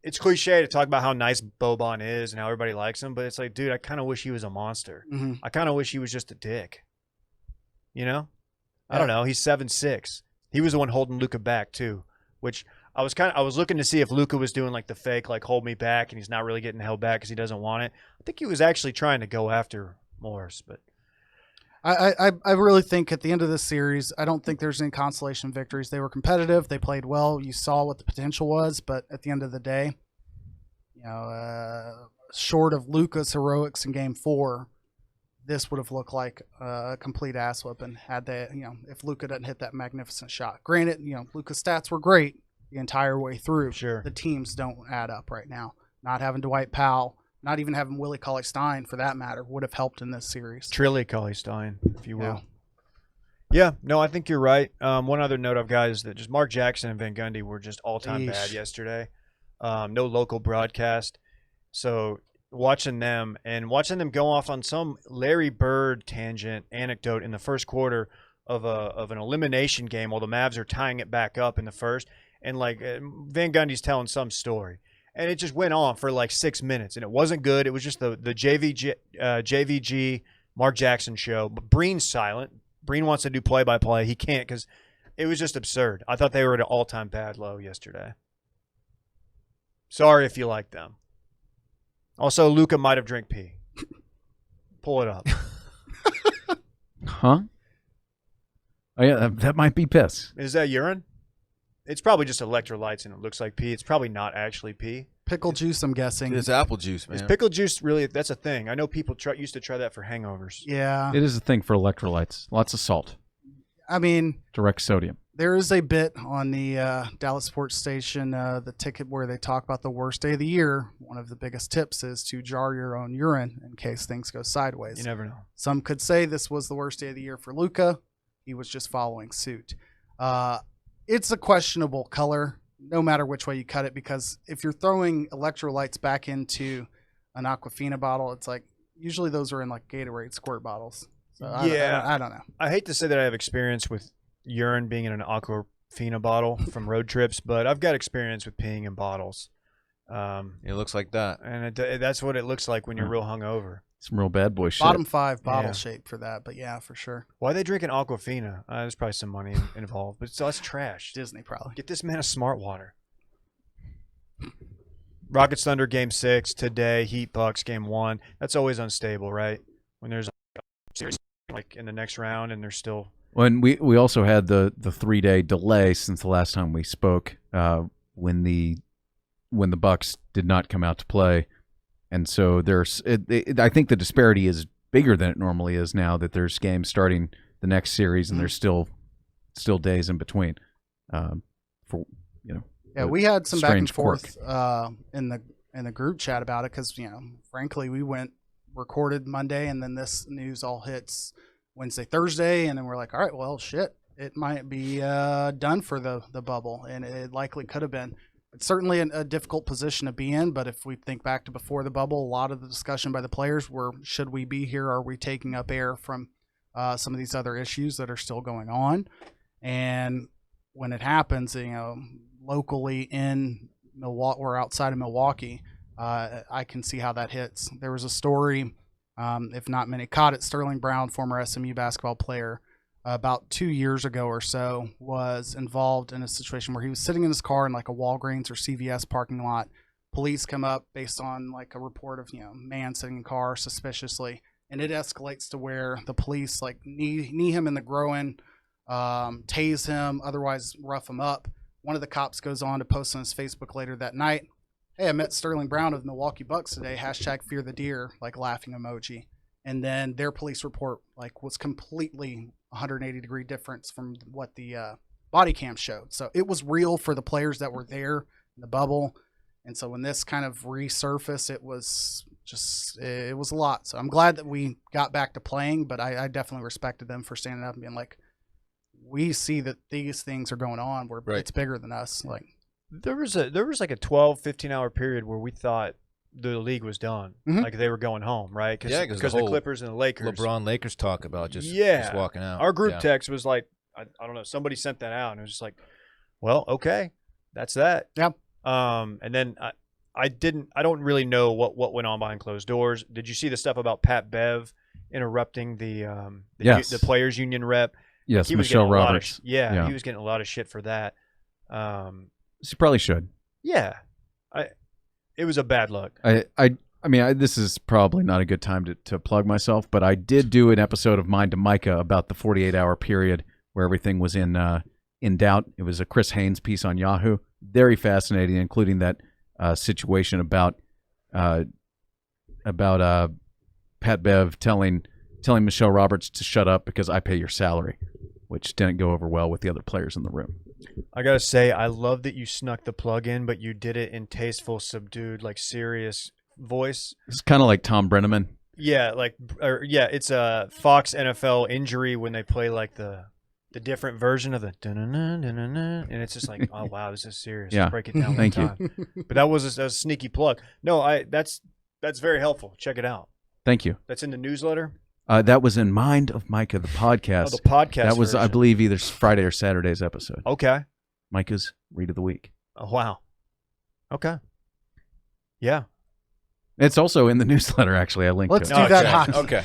it's cliche to talk about how nice Boban is and how everybody likes him, but it's like, dude, I kind of wish he was a monster. Mm-hmm. I kind of wish he was just a dick. I don't know. He's 7'6". He was the one holding Luka back, too, which I was looking to see if Luka was doing like the fake, like hold me back, and he's not really getting held back because he doesn't want it. I think he was actually trying to go after Morris, but I really think at the end of this series, I don't think there's any consolation victories. They were competitive. They played well. You saw what the potential was, but at the end of the day, short of Luka's heroics in Game 4, this would have looked like a complete ass whipping had they, if Luka doesn't hit that magnificent shot. Granted, Luka's stats were great the entire way through. Sure. The teams don't add up right now. Not having Dwight Powell, not even having Willie Cauley-Stein for that matter, would have helped in this series. Trilly Cauley-Stein, if you will. Yeah, no, I think you're right. One other note I've got is that just Mark Jackson and Van Gundy were just all-time bad yesterday. No local broadcast. So watching them go off on some Larry Bird tangent anecdote in the first quarter of an elimination game while the Mavs are tying it back up in the first, and Van Gundy's telling some story. And it just went on for like 6 minutes, and it wasn't good. It was just the JVG Mark Jackson show. But Breen's silent. Breen wants to do play-by-play. He can't because it was just absurd. I thought they were at an all-time bad low yesterday. Sorry if you like them. Also, Luka might have drank pee. Pull it up. Huh? Oh, yeah, that mimight be piss. Is that urine? It's probably just electrolytes and it looks like pee. It's probably not actually pee. Pickle juice, I'm guessing. It's apple juice, man. Is pickle juice really? That's a thing. I know people used to try that for hangovers. Yeah. It is a thing for electrolytes. Lots of salt. I mean, Direct sodium. there is a bit on the Dallas Sports Station, the ticket where they talk about the worst day of the year. One of the biggest tips is to jar your own urine in case things go sideways. You never know. Some could say this was the worst day of the year for Luka. He was just following suit. It's a questionable color, no matter which way you cut it, because if you're throwing electrolytes back into an Aquafina bottle, it's like usually those are in like Gatorade squirt bottles. So I don't know. I hate to say that I have experience with urine being in an Aquafina bottle from road trips, but I've got experience with peeing in bottles. It looks like that. And that's what it looks like when you're real hungover. Some real bad boy shit. Bottom 5 bottle shape for that, but yeah, for sure. Why are they drinking Aquafina? There's probably some money involved, but that's trash. Disney probably. Get this man a smart water. Rockets Thunder Game 6 today. Heat Bucks Game 1. That's always unstable, right? When there's a series like in the next round and there's still. When we also had the 3-day delay since the last time we spoke, when the Bucks did not come out to play. And so I think the disparity is bigger than it normally is now that there's games starting the next series and there's still days in between. Yeah, we had some back and strange forth in the group chat about it because frankly, we recorded Monday and then this news all hits Wednesday, Thursday, and then we're like, all right, well, shit, it might be done for the bubble, and it likely could have been. It's certainly a difficult position to be in, but if we think back to before the bubble, a lot of the discussion by the players were, should we be here? Are we taking up air from some of these other issues that are still going on? And when it happens, locally in Milwaukee or outside of Milwaukee, I can see how that hits. There was a story, if not many caught it, Sterling Brown, former SMU basketball player, about 2 years ago or so, was involved in a situation where he was sitting in his car in like a Walgreens or CVS parking lot. Police come up based on like a report of man sitting in car suspiciously, and it escalates to where the police like knee him in the groin, tase him, otherwise rough him up. One of the cops goes on to post on his Facebook later that night, "Hey, I met Sterling Brown of the Milwaukee Bucks today. #fear the deer," like laughing emoji. And then their police report like was completely 180-degree difference from what the body cam showed. So it was real for the players that were there in the bubble. And so when this kind of resurfaced, it was a lot. So I'm glad that we got back to playing, but I definitely respected them for standing up and being like, we see that these things are going on where it's bigger than us. Like there was like a 12, 15-hour period where we thought the league was done. Like they were going home, right? Because the Clippers and the Lakers. LeBron Lakers talk about just walking out. Our group text was like, I don't know, somebody sent that out, and it was just like, well, okay, that's that. Yep. And then I don't really know what went on behind closed doors. Did you see the stuff about Pat Bev interrupting the players union rep? Yes, He was Michelle getting Roberts. He was getting a lot of shit for that. So you probably should. Yeah, it was a bad look. I mean, this is probably not a good time to plug myself, but I did do an episode of Mind to Micah about the 48-hour period where everything was in doubt. It was a Chris Haynes piece on Yahoo. Very fascinating, including that situation about Pat Bev telling Michelle Roberts to shut up because I pay your salary, which didn't go over well with the other players in the room. I gotta say, I love that you snuck the plug in, but you did it in tasteful, subdued, like serious voice. It's kind of like Tom Brenneman. Yeah, it's a Fox NFL injury when they play like the different version of the and it's just like, oh wow, this is serious. Yeah. Break it down. Thank you. But that was a sneaky plug. No, that's very helpful. Check it out. Thank you. That's in the newsletter. That was in Mind of Micah, the podcast. Oh, the podcast. That was, version. I believe, either Friday or Saturday's episode. Okay. Micah's Read of the Week. Oh, wow. Okay. Yeah. It's also in the newsletter, actually. I linked Let's to do it. that hockey. Okay.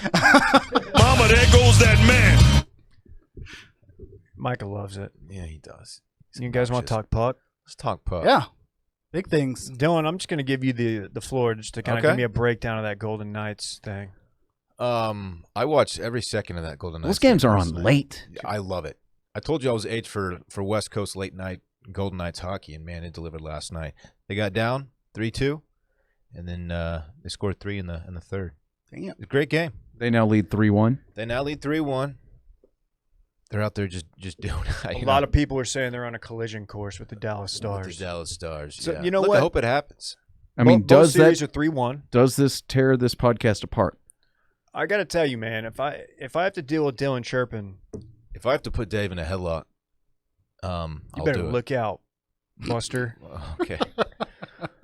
Mama, there goes that man. Michael loves it. Yeah, he does. You guys want to talk puck? Let's talk puck. Yeah. Big things. Dylan, I'm just going to give you the floor just to kind of Okay. give me a breakdown of that Golden Knights thing. I watched every second of that Golden Knights. Those games game are last on night. late. I love it. I told you I was aged for West Coast late night Golden Knights hockey, and man, it delivered last night. They got down 3-2, and then they scored 3 in the third. Damn. It was a great game. They now lead 3-1. They now lead 3-1. They're out there just doing A lot of people are saying they're on a collision course with the Dallas Stars. The Dallas Stars. So, yeah. you know Look, what? I hope it happens. I mean, Both does series that are 3-1. does this tear this podcast apart? I got to tell you, man, if I have to deal with Dylan chirping, If I have to put Dave in a headlock, you I'll better do look out, Buster. it. Okay.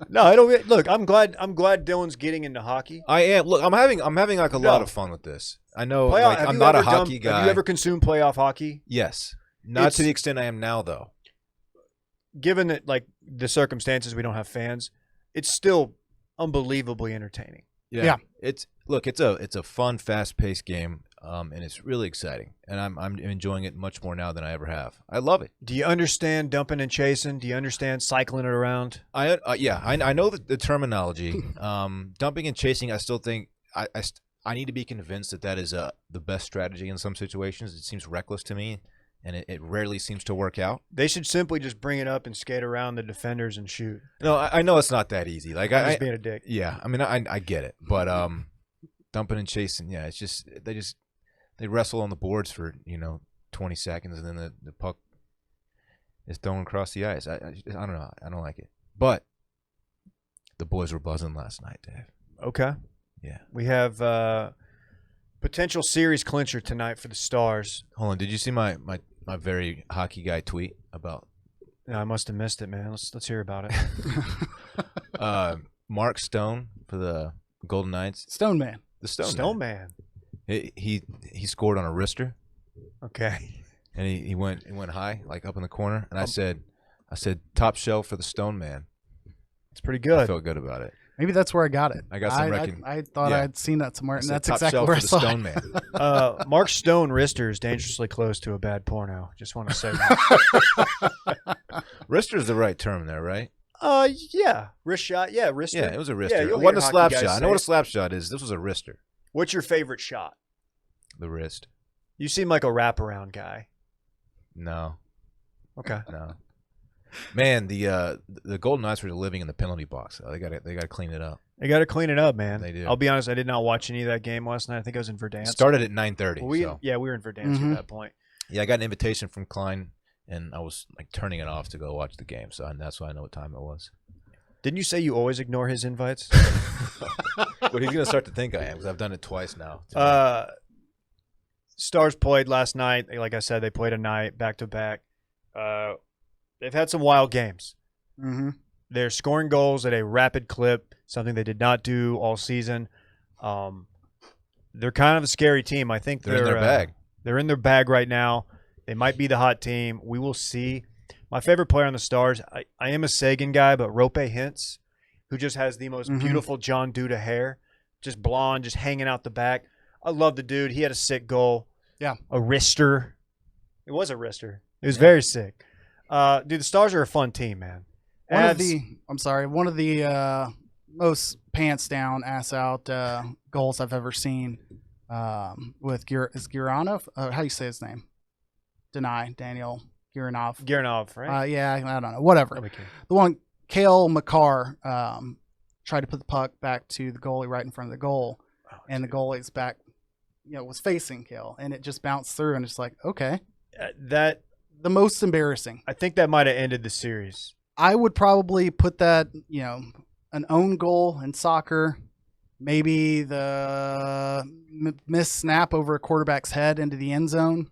No, I don't. Look, I'm glad Dylan's getting into hockey. I am. Look, I'm having like a lot No. of fun with this. I know Playoff- like, have I'm you not a ever done- hockey guy. Have you ever consumed playoff hockey? Yes. Not It's- to the extent I am now, though. Given that, like, the circumstances, we don't have fans, it's still unbelievably entertaining. Yeah. It's a fun, fast-paced game, and it's really exciting. And I'm enjoying it much more now than I ever have. I love it. Do you understand dumping and chasing? Do you understand cycling it around? I know the terminology. Dumping and chasing, I still think I need to be convinced that is the best strategy in some situations. It seems reckless to me, and it rarely seems to work out. They should simply just bring it up and skate around the defenders and shoot. No, I know it's not that easy. Like I'm just being a dick. yeah, I mean I get it, but dumping and chasing, yeah, it's just they wrestle on the boards for 20 seconds, and then the puck is thrown across the ice. I don't know. I don't like it, but the boys were buzzing last night, Dave. Okay. Yeah. We have potential series clincher tonight for the Stars. Hold on. Did you see my very hockey guy tweet about No, I must have missed it, man. Let's hear about it. Mark Stone for the Golden Knights? Stone Man. The Stone. Stone Man. He scored on a wrister, Okay. and he went high, like up in the corner, and I said top shelf for the Stone Man. It's pretty I good. felt good about it. Maybe that's where I got it. I got some I thought yeah. I'd seen that somewhere, I and said that's top exactly shelf where I for the saw Stone it. Man. Mark Stone wrister is dangerously close to a bad porno. Just want to say that. Wrister is the right term there, right? Yeah. Wrist shot. Yeah, wrister. Yeah, it was a wrister. Yeah, it you'll wasn't a hear slap hockey guys shot. I say know what a it. slap shot is. This was a wrister. What's your favorite shot? The wrist. You seem like a wraparound guy. No. Okay. No. Man, the Golden Knights were living in the penalty box. They got to clean it up. They got to clean it up, man. They do. I'll be honest. I did not watch any of that game last night. I think I was in Verdansk. It started at 9:30. So. Yeah, we were in Verdansk Mhm. at that point. Yeah, I got an invitation from Klein, and I was like turning it off to go watch the game. So that's why I know what time it was. Didn't you say you always ignore his invites? But he's gonna start to think I am because I've done it twice now. Stars played last night. Like I said, they played a night back to back. They've had some wild games. Mm-hmm. They're scoring goals at a rapid clip, something they did not do all season. They're kind of a scary team. I think They're in their bag. They're in their bag right now. They might be the hot team. We will see. My favorite player on the Stars, I am a Sagan guy, but Rope Hintz, who just has the most beautiful John Duda hair, just blonde, just hanging out the back. I love the dude. He had a sick goal. Yeah. A wrister. It was a wrister. It was very sick. Dude, the Stars are a fun team, man. One of the most pants down, ass out goals I've ever seen with Guranov. How do you say his name? Daniel Guranov. Guranov, right? Yeah, I don't know. Whatever. Okay. The one, Kale McCarr tried to put the puck back to the goalie right in front of the goal, and the goalie's back, was facing Kale, and it just bounced through, and it's like, okay. That the most embarrassing. I think that might have ended the series. I would probably put that, an own goal in soccer, maybe the missed snap over a quarterback's head into the end zone,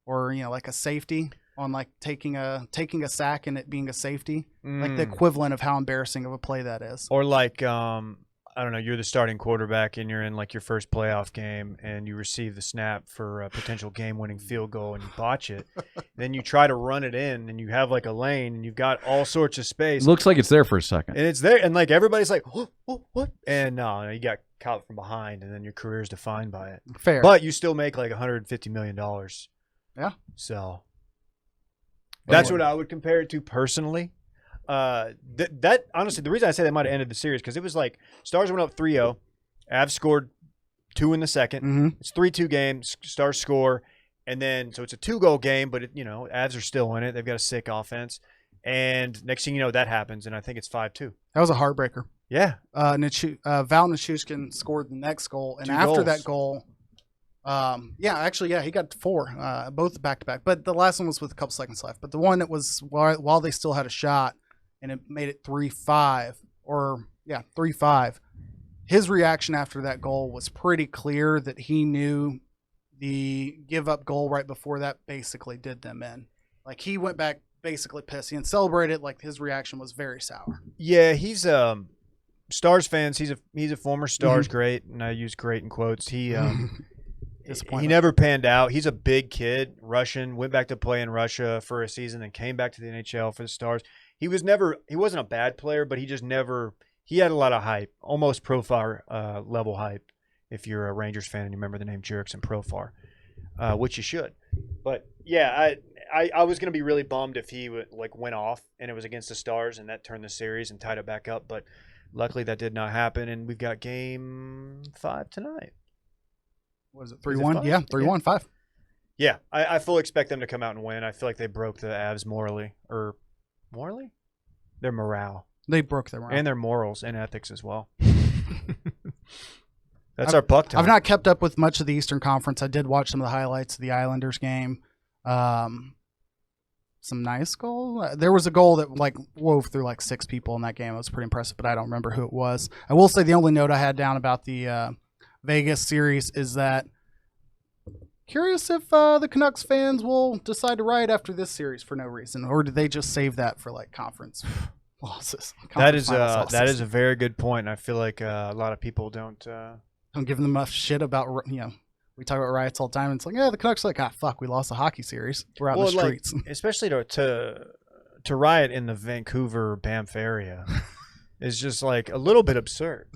or like a safety on like taking a sack and it being a safety, like the equivalent of how embarrassing of a play that is. Or like I don't know, you're the starting quarterback and you're in like your first playoff game and you receive the snap for a potential game-winning field goal and you botch it. Then you try to run it in and you have like a lane and you've got all sorts of space. Looks like it's there for a second. And it's there and like everybody's like, what? And no, you got caught from behind and then your career is defined by it. Fair. But you still make like $150 million. Yeah. So that's what I would compare it to personally. That honestly, the reason I say they might have ended the series because it was like Stars went up 3-0, Avs scored 2 in the second. Mm-hmm. It's 3-2 game. Stars score, and then so it's a 2-goal game, but Avs are still in it. They've got a sick offense, and next thing you know, that happens, and I think it's 5-2. That was a heartbreaker. Yeah. Val Nichushkin scored the next goal, and 2 after goals. that goal, he got 4, both back to back. But the last one was with a couple seconds left. But the one that was while they still had a shot, and it made it 3-5. His reaction after that goal was pretty clear that he knew the give up goal right before that basically did them in. Like he went back basically pissy and celebrated. Like his reaction was very sour. Yeah, he's Stars fans. He's a former Stars great, and I use great in quotes. He never panned out. He's a big kid, Russian, went back to play in Russia for a season and came back to the NHL for the Stars. He wasn't a bad player, but he had a lot of hype, almost Profar level hype if you're a Rangers fan and you remember the name Jerickson Profar, which you should. But yeah, I was going to be really bummed if he went off and it was against the Stars and that turned the series and tied it back up, but luckily that did not happen and we've got game 5 tonight. Was it 3-1? Yeah, 3-1, 5. Yeah, I fully expect them to come out and win. I feel like they broke the Avs morally. Their morale. They broke their morale. And their morals and ethics as well. That's our puck time. I've not kept up with much of the Eastern Conference. I did watch some of the highlights of the Islanders game. Some nice goal. There was a goal that wove through 6 people in that game. It was pretty impressive, but I don't remember who it was. I will say the only note I had down about the Vegas series is that curious if the Canucks fans will decide to riot after this series for no reason, or did they just save that for conference losses? That is a very good point. And I feel like a lot of people don't give them enough shit about we talk about riots all the time. And it's like, yeah, the Canucks are like, fuck, we lost a hockey series. We're out in the streets. Especially to riot in the Vancouver Banff area is just a little bit absurd.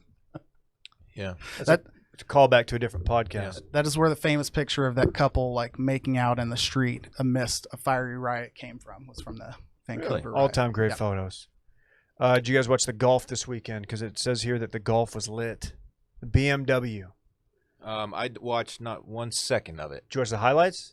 Yeah. It's a callback to a different podcast. Yeah, that is where the famous picture of that couple making out in the street amidst a fiery riot came from. Was from the Vancouver riot. All-time great photos. Did you guys watch the golf this weekend? Because it says here that the golf was lit. The BMW. I watched not 1 second of it. Did you watch the highlights?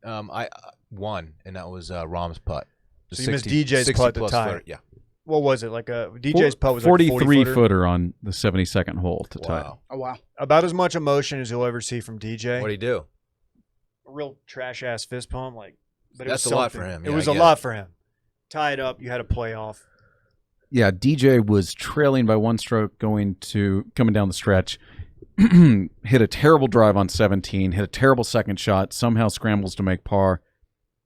I won, and that was Rahm's putt. So you missed DJ's putt at the time. Yeah. What was it? DJ's putt was 43 footer on the 72nd hole to tie. Oh, wow. About as much emotion as you'll ever see from DJ. What'd he do? A real trash-ass fist pump. But that's a lot for him. It was a lot for him. Tie it up. You had a playoff. Yeah, DJ was trailing by 1 stroke coming down the stretch. Hit a terrible drive on 17, hit a terrible second shot, somehow scrambles to make par.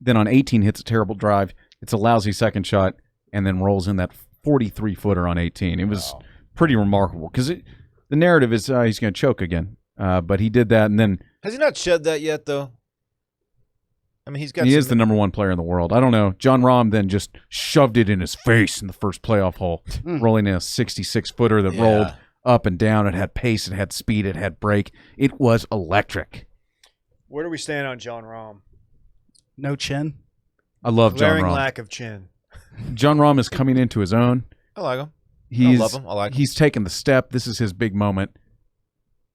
Then on 18 hits a terrible drive. It's a lousy second shot, and then rolls in that 43-footer on 18. It was pretty remarkable because the narrative is he's going to choke again. But he did that, and then... Has he not shed that yet, though? I mean, he is the number 1 player in the world. I don't know. John Rahm then just shoved it in his face in the first playoff hole, rolling in a 66-footer that rolled up and down. It had pace, it had speed, it had break. It was electric. Where do we stand on John Rahm? No chin. I love John Glaring Rahm. lack of chin. John Rahm is coming into his own. I like him. He's I love him. I like him. He's taken the step. This is his big moment.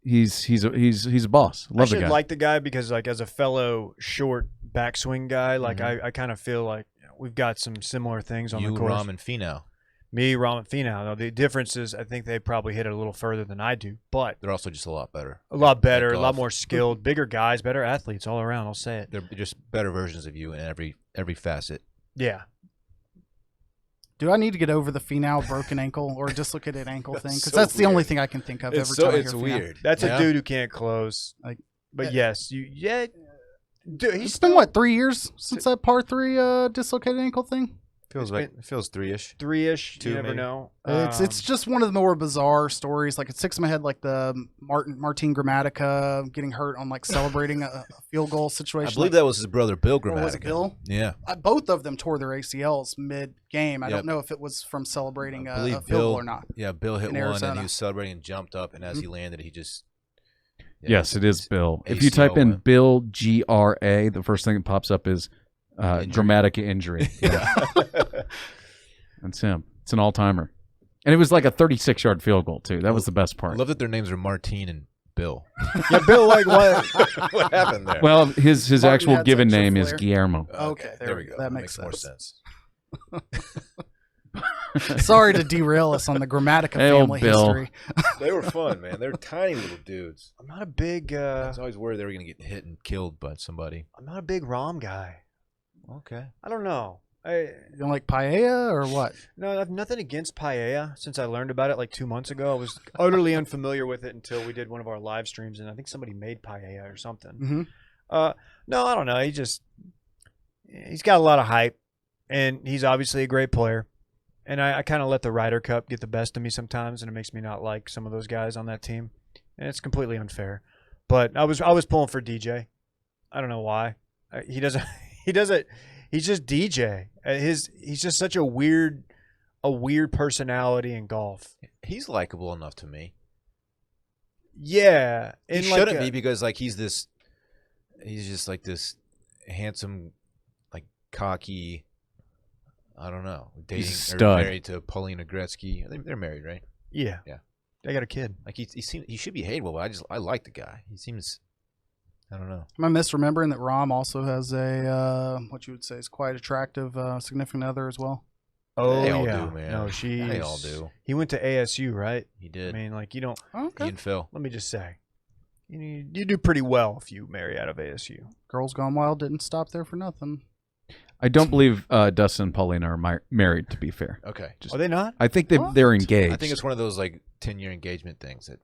He's a boss. Love the I guy. should like the guy because, like, as a fellow short backswing guy, like I kind of feel like we've got some similar things on You, the course. Rahm, and Finau. Me, Rahm, and Finau. Now, the difference is I think they probably hit it a little further than I do, but They're also just a lot better. a lot better, At a lot golf. more skilled, bigger guys, better athletes all around. I'll say it. They're just better versions of you in every facet. Yeah. Do I need to get over the Finau broken ankle or dislocated ankle thing? Because so that's the only weird. thing I can think of It's every so time I it's hear Finau. weird. That's Yeah? a dude who can't close. Like, But yes, dude, It's been what, 3 years since that par 3 dislocated ankle thing? Feels like it feels 3-ish. 3-ish. Two, You never maybe. know. It's just one of the more bizarre stories. Like, it sticks in my head, like the Martin Gramatica getting hurt on like celebrating a field goal situation. I believe that was his brother Bill Or was it Gramatica. Bill? Yeah. Both of them tore their ACLs mid-game. I Yep. don't know if it was from celebrating I a believe field Bill goal or not. Yeah, Bill hit in one and Arizona. he was celebrating and jumped up, and as he landed, he just. Yeah, Yes, it is his Bill. If you ACL type in went. Bill GRA, the first thing that pops up is Injury. dramatic injury. That's him. It's an all-timer. And it was like a 36-yard field goal, too. That was the best I part. love that their names are Martine and Bill. yeah, Bill. Like what? What happened there? Well, his Martin actual had given such a name is flair. Guillermo. Okay, there we go. that makes more sense. sense. Sorry to derail us on the Gramatica Hey, old family Bill. history. They were fun, man. They're tiny little dudes. I'm not a big. I was always worried they were going to get hit and killed by somebody. I'm not a big Rahm guy. Okay. I don't know. You don't like paella or what? No, I have nothing against paella. Since I learned about it like 2 months ago, I was utterly unfamiliar with it until we did one of our live streams, and I think somebody made paella or something. Mm-hmm. No, I don't know. He's got a lot of hype, and he's obviously a great player. And I kind of let the Ryder Cup get the best of me sometimes, and it makes me not like some of those guys on that team, and it's completely unfair. But I was pulling for DJ. I don't know why. He doesn't. He's just DJ. He's just such a weird personality in golf. He's likable enough to me. Yeah, He and shouldn't be because like he's just like this handsome, like cocky. I don't know. Dating He's a or stud. married to Paulina Gretzky. They're married, right? Yeah. They got a kid. Like he should be hated well, but I like the guy. He seems. I don't know. Am I misremembering that Rahm also has a what you would say is quite attractive significant other as well? Oh They all yeah. do, man. No, They all do. He went to ASU, right? He I did. mean, like you don't. Okay. He and Phil. Let me just say, you do pretty well if you marry out of ASU. Girls Gone Wild didn't stop there for nothing. I don't believe Dustin and Paulina are married, to be fair. Okay. Are they not? I think they're engaged. I think it's one of those like 10-year engagement things that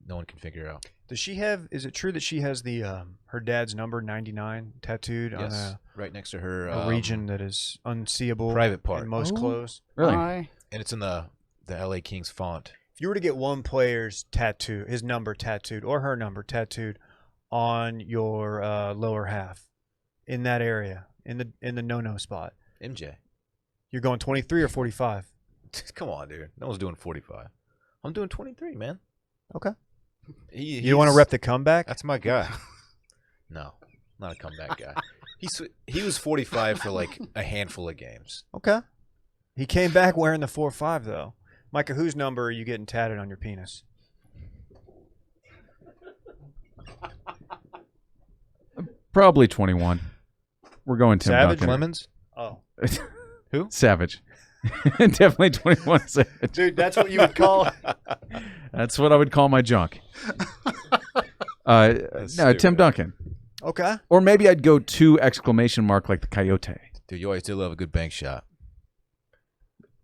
no one can figure out. Does she have? Is it true that she has the her dad's number 99 tattooed on Yes, right next to her a region that is unseeable, private part. and most Oh. clothes? Really? I and it's in the LA Kings font. If you were to get one player's tattoo, his number tattooed or her number tattooed on your lower half in that area, in the no spot, MJ. you're going 23 or 45. Come on, dude. No one's doing 45. I'm doing 23, man. Okay. You You want to rep the comeback? That's my guy. No, not a comeback guy. He was 45 for like a handful of games. Okay. He came back wearing the 4-5 though. Micah, whose number are you getting tatted on your penis? Probably 21. We're going Tim Savage? Duncan. Clemens? Oh, Savage. Definitely 21 Savage. dude, that's what you would call. That's what I would call my junk. No, stupid. Tim Duncan. Okay. Or maybe I'd go 2 exclamation mark like the Coyote. Dude, you always do love a good bank shot.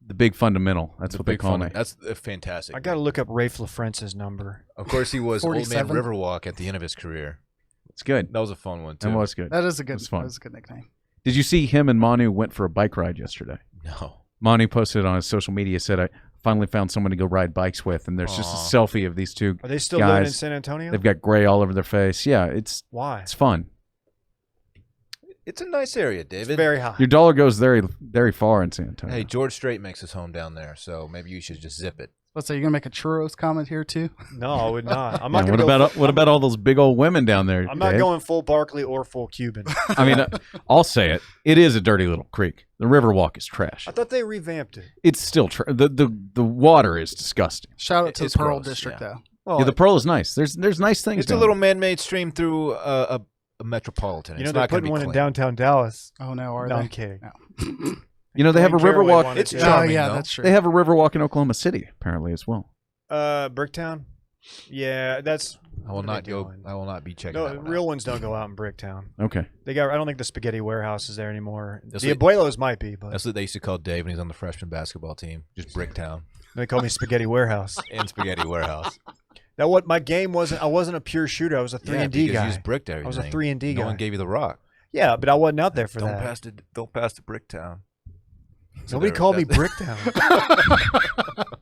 The big fundamental. That's The what they big call fun- me. That's fantastic. I got to look up Rafe LaFrence's number. Of course, he was Old Man 47. Riverwalk at the end of his career. It's good. That was a fun one too. That was good. that is a good. It's fun. That is a good nickname. Did you see him and Manu went for a bike ride yesterday? No. Manu posted on his social media, said, I finally found someone to go ride bikes with, and there's just a selfie of these two Are they still living in guys. San Antonio? They've got gray all over their face. Yeah, it's Why? fun. It's a nice area, It's David. very high. Your dollar goes very, very far in San Antonio. Hey, George Strait makes his home down there, so maybe you should just zip it. Let's say you're gonna make a churros comment here too. No, I would not. I'm Yeah, not what going about what about all those big old women down there? I'm not Dave? going full Barkley or full Cuban. I mean, I'll say it. It is a dirty little creek. The Riverwalk is trash. I thought they revamped it. It's still the water is disgusting. Shout out to It's the Pearl gross, District yeah. though. Well, Yeah, the Pearl is nice. There's nice things. It's a down little there. man-made stream through a metropolitan. you know It's they're not going to putting be one clean. in downtown Dallas. Oh no, are No, they? I'm kidding. No. You know they have a Wayne Fairway Riverwalk. wanted It's to. Oh charming, yeah, though. that's true. They have a Riverwalk in Oklahoma City apparently as well. Bricktown. Yeah, that's. I will what are not they go. doing? I will not be checking. No, that one real out. ones don't go out in Bricktown. Okay. They got. I don't think the Spaghetti Warehouse is there anymore. That's The what- Abuelos might be, but That's what they used to call Dave when he's on the freshman basketball team. Just Bricktown they call me Spaghetti Warehouse. and Spaghetti Warehouse. That what my game wasn't. I wasn't a pure shooter. I was a 3-and-D because guy. you just bricked everything. I was a 3-and-D No guy. one gave you the rock. Yeah, but I wasn't out there for Don't that. pass the Bricktown. Nobody So called me that's- Bricktown.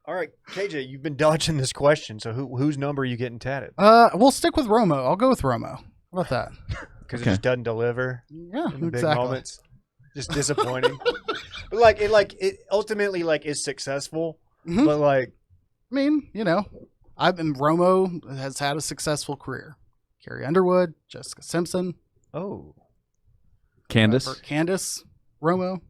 All right, KJ, you've been dodging this question. So whose number are you getting tatted? We'll stick with Romo. I'll go with Romo. How about that? Because Okay. it just doesn't deliver Yeah, in the big exactly. moments. Just disappointing. But it ultimately is successful. Mhm. But I mean, Romo has had a successful career. Carrie Underwood, Jessica Simpson, Candace. Candace Romo.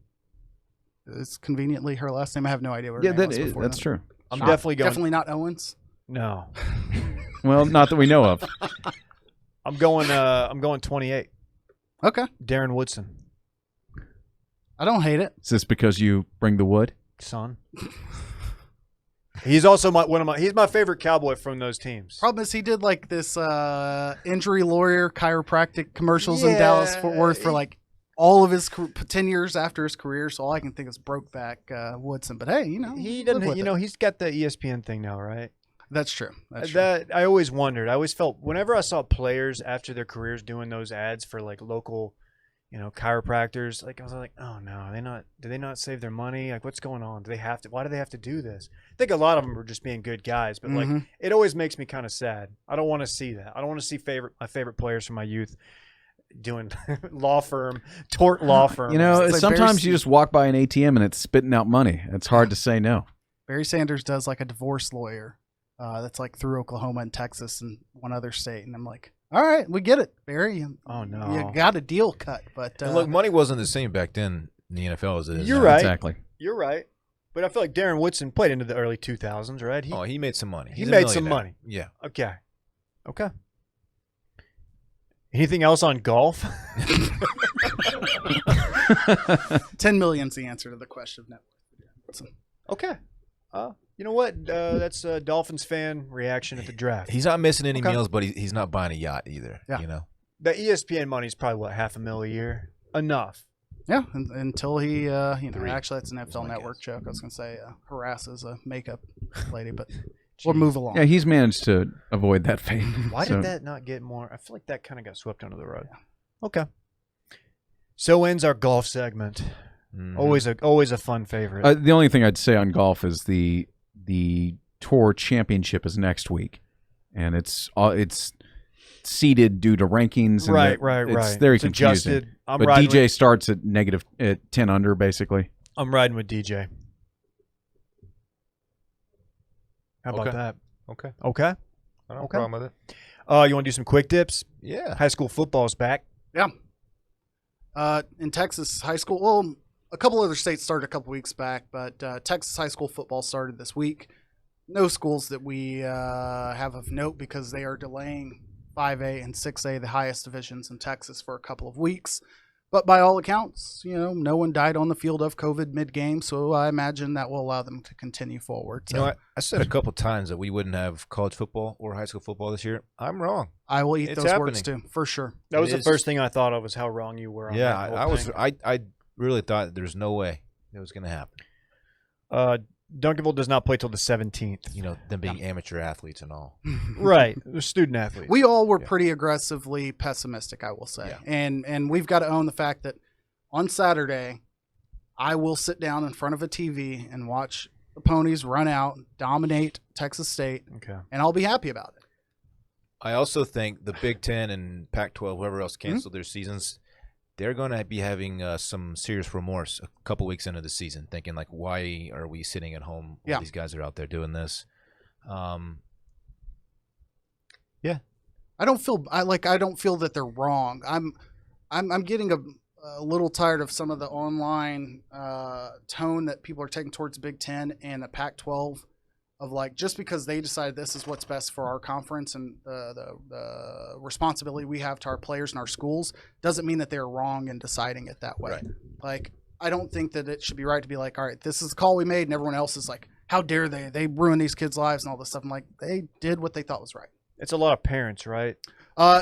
It's conveniently her last name. I have no idea where. Yeah, her name that was is, before that's that. true. I'm definitely going. Definitely not Owens. No, Well, not that we know of. I'm going. I'm going 28. Okay, Darren Woodson, I don't hate it. Is this because you bring the wood? son. He's also he's my favorite cowboy from those teams. Problem is, he did like this injury lawyer chiropractic commercials in Dallas Fort Worth for like all of his 10 years after his career. So all I can think is Brokeback Woodson. But hey, He live doesn't. with it. He's got the ESPN thing now, right? That's true. That's true. That I always wondered. I always felt whenever I saw players after their careers doing those ads for like local, chiropractors, like I was like, oh no, do they not save their money? Like what's going on? Why do they have to do this? I think a lot of them are just being good guys, but like Mhm. it always makes me kind of sad. I don't want to see that. I don't want to see my favorite players from my youth doing tort law firm. It's like Sometimes Barry you just walk by an ATM and it's spitting out money. It's hard to say no. Barry Sanders does like a divorce lawyer that's like through Oklahoma and Texas and one other state. And I'm like, all right, we get it, Barry. Oh no, You got a deal cut. But And look, money wasn't the same back then in the NFL as it is. You're now. right. Exactly. You're right. But I feel like Darren Woodson played into the early 2000s, right? He made some money. He He's a made some millionaire. money. Yeah. Okay. Anything else on golf? 10 million's the answer to the question of net worth. Okay. You know what? That's a Dolphins fan reaction at the draft. He's not missing any Okay. meals, but he's not buying a yacht either. Yeah. You know. The ESPN money's probably $500,000 a year. Enough. Yeah, until he, Three. actually, that's an NFL my Network guess. joke. I was going to say harasses a makeup lady, but we'll move along. Yeah, he's managed to avoid that fate. Why So- did that not get more? I feel like that kind of got swept under the rug. Okay. So ends our golf segment. Mhm. Always a fun favorite. The only thing I'd say on golf is the tour championship is next week, and it's seeded due to rankings. And right. It's very It's confusing. adjusted. I'm But riding DJ starts at at 10 under, basically. I'm riding with DJ. How about Okay. that? Okay. Okay. I don't have Okay. a problem with it. You want to do some quick dips? Yeah. High school football's back. Yeah. In Texas high school, well, a couple other states started a couple weeks back, but Texas high school football started this week. No schools that we have of note because they are delaying 5A and 6A, the highest divisions in Texas, for a couple of weeks. But by all accounts, no one died on the field of COVID mid-game, so I imagine that will allow them to continue forward. So I said a couple times that we wouldn't have college football or high school football this year. I'm wrong. I will eat It's those words happening. too, for sure. That was It the is. first thing I thought of was how wrong you were on Yeah, that whole I was. thing. I really thought that there's no way it was going to happen. Duncanville does not play till the 17th. Them being amateur athletes and all. Right. They're student athletes. We all were Yeah. pretty aggressively pessimistic, I will say. Yeah. And we've got to own the fact that on Saturday, I will sit down in front of a TV and watch the Ponies run out, dominate Texas State, Okay. and I'll be happy about it. I also think the Big Ten and Pac-12, whoever else canceled their seasons, they're going to be having some serious remorse a couple weeks into the season, thinking like, why are we sitting at home while these guys are out there doing this? Yeah, I don't feel that they're wrong. I'm getting a little tired of some of the online tone that people are taking towards Big Ten and the Pac-12 of like, just because they decide this is what's best for our conference and the responsibility we have to our players and our schools doesn't mean that they're wrong in deciding it that way. Right. Like, I don't think that it should be right to be like, all right, this is the call we made, and everyone else is like, how dare they? They ruin these kids' lives and all this stuff. I'm like, they did what they thought was right. It's a lot of parents, right?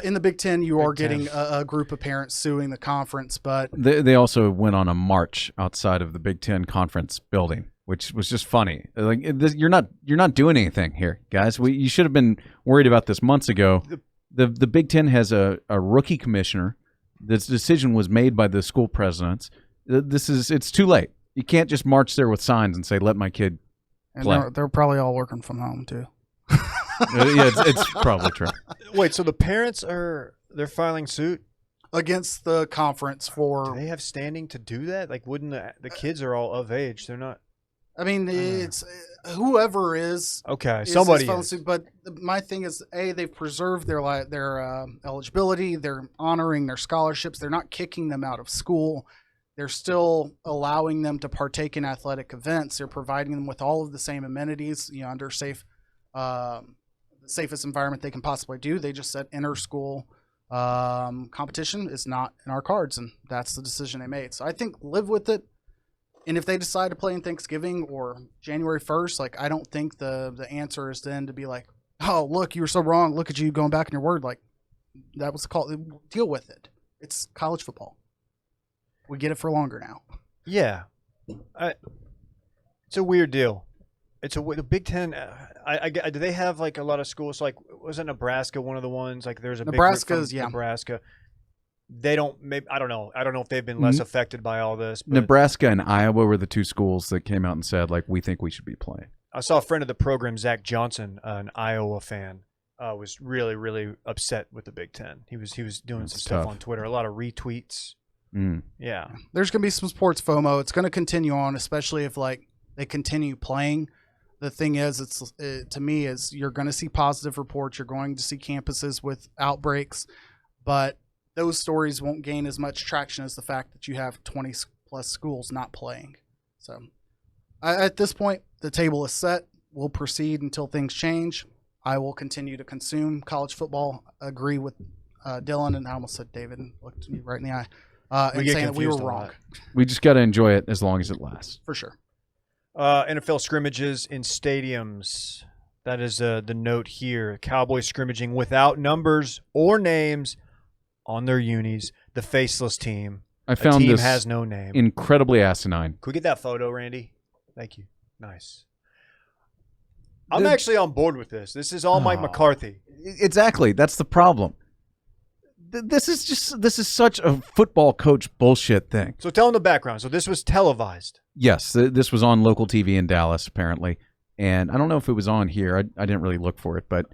In the Big Ten, you are getting a group of parents suing the conference, but They also went on a march outside of the Big Ten conference building, which was just funny. Like you're not doing anything here, guys. You should have been worried about this months ago. The Big Ten has a rookie commissioner. This decision was made by the school presidents. It's too late. You can't just march there with signs and say, "Let my kid play." and they're probably all working from home too. Yeah, it's probably true. Wait, so the parents they're filing suit? Against the conference Do for, they have standing to do that? Like, wouldn't the kids are all of age? They're not. I mean, it's whoever is. Okay, is somebody filing is. suit, but my thing is, they've preserved their eligibility. They're honoring their scholarships. They're not kicking them out of school. They're still allowing them to partake in athletic events. They're providing them with all of the same amenities, under the safest environment they can possibly do. They just said inter-school competition is not in our cards, and that's the decision they made. So I think live with it. And if they decide to play in Thanksgiving or January 1st, like, I don't think the answer is then to be like, oh, look, you were so wrong. Look at you going back in your word. Like, that was the call. Deal with it. It's college football. We get it for longer now. Yeah, it's a weird deal. The Big Ten. Do they have like a lot of schools? Like, wasn't Nebraska one of the ones? Like, there's a Nebraska's, big group from Nebraska. They don't. Maybe I don't know. I don't know if they've been less affected by all this. But Nebraska and Iowa were the two schools that came out and said, like, we think we should be playing. I saw a friend of the program, Zach Johnson, an Iowa fan, was really, really upset with the Big Ten. He was doing some stuff on Twitter, a lot of retweets. Yeah, there's going to be some sports FOMO. It's going to continue on, especially if like they continue playing. The thing is, to me, is you're going to see positive reports. You're going to see campuses with outbreaks, but those stories won't gain as much traction as the fact that you have 20 plus schools not playing. So at this point, the table is set. We'll proceed until things change. I will continue to consume college football. Agree with Dylan, and I almost said David, and looked me right in the eye, and saying that we were wrong. We just got to enjoy it as long as it lasts. For sure. NFL scrimmages in stadiums. That is the note here. Cowboys scrimmaging without numbers or names on their unis. The faceless team. I found a team this has no name. incredibly asinine. Could we get that photo, Randy? Thank you. Nice. I'm actually on board with this. This is all Mike McCarthy. Exactly. That's the problem. This is such a football coach bullshit thing. So tell them the background. So this was televised. Yes, this was on local TV in Dallas, apparently. And I don't know if it was on here. I didn't really look for it. But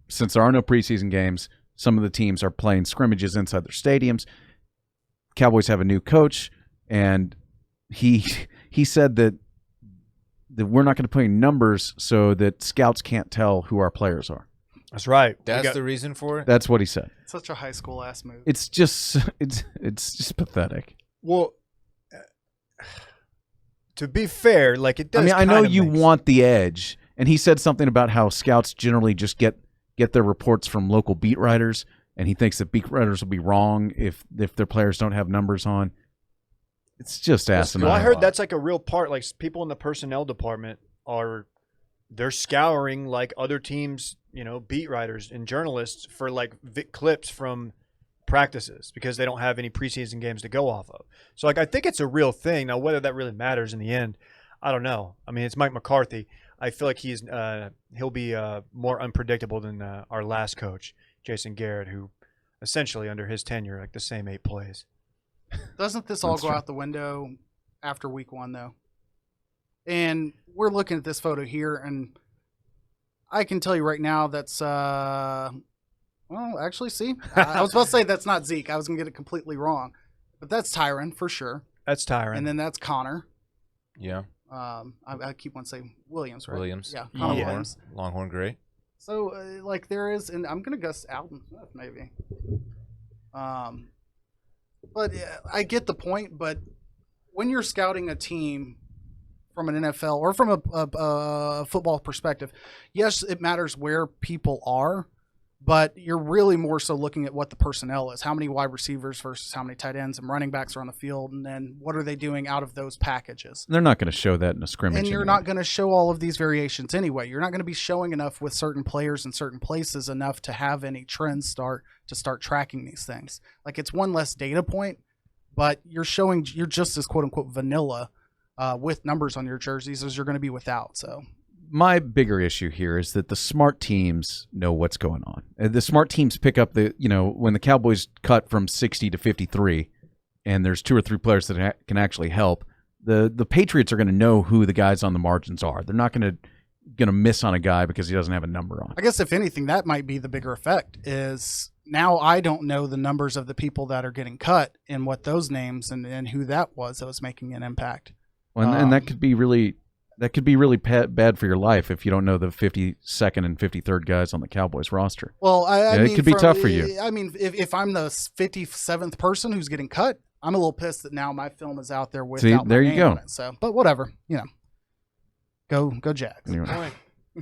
since there are no preseason games, some of the teams are playing scrimmages inside their stadiums. Cowboys have a new coach, and he said that we're not going to put any numbers so that scouts can't tell who our players are. That's right. That's the reason for it? That's what he said. Such a high school ass move. It's just pathetic. Well, to be fair, like it does. I mean, I know you want the edge, and he said something about how scouts generally just get their reports from local beat writers, and he thinks that beat writers will be wrong if their players don't have numbers on. It's just asinine. Well, I heard that's like a real part. Like people in the personnel department they're scouring like other teams, beat writers and journalists for like clips from practices because they don't have any preseason games to go off of. So like I think it's a real thing. Now whether that really matters in the end, I don't know. I mean, it's Mike McCarthy. I feel like he'll be more unpredictable than our last coach, Jason Garrett, who essentially under his tenure like the same 8 plays. Doesn't this all go out the window after week 1 though? And we're looking at this photo here, and I can tell you right now that's Well, actually, see, I was about to say that's not Zeke. I was going to get it completely wrong. But that's Tyron for sure. That's Tyron. And then that's Connor. Yeah. I keep on saying Williams, right? Williams. Yeah, Connor Yeah. Williams. Longhorn great. So, like, there is, and I'm going to guess Alden Smith, maybe. But I get the point, but when you're scouting a team from an NFL or from a football perspective, yes, it matters where people are, but you're really more so looking at what the personnel is. How many wide receivers versus how many tight ends and running backs are on the field, and then what are they doing out of those packages? They're not going to show that in a scrimmage. And you're anyway. not going to show all of these variations anyway. You're not going to be showing enough with certain players in certain places enough to have any trends start tracking these things. Like, it's one less data point, but you're just as quote unquote vanilla with numbers on your jerseys as you're going to be without. So my bigger issue here is that the smart teams know what's going on. The smart teams pick up when the Cowboys cut from 60 to 53 and there's 2 or 3 players that can actually help, the Patriots are going to know who the guys on the margins are. They're not going to miss on a guy because he doesn't have a number on. I guess if anything, that might be the bigger effect is now I don't know the numbers of the people that are getting cut and what those names and who that was making an impact. Well, and that could be really bad for your life if you don't know the 52nd and 53rd guys on the Cowboys roster. Well, I mean, it could be tough for you. I mean, if I'm the 57th person who's getting cut, I'm a little pissed that now my film is out there without my name on it. So, but whatever, go Jags. Anyway.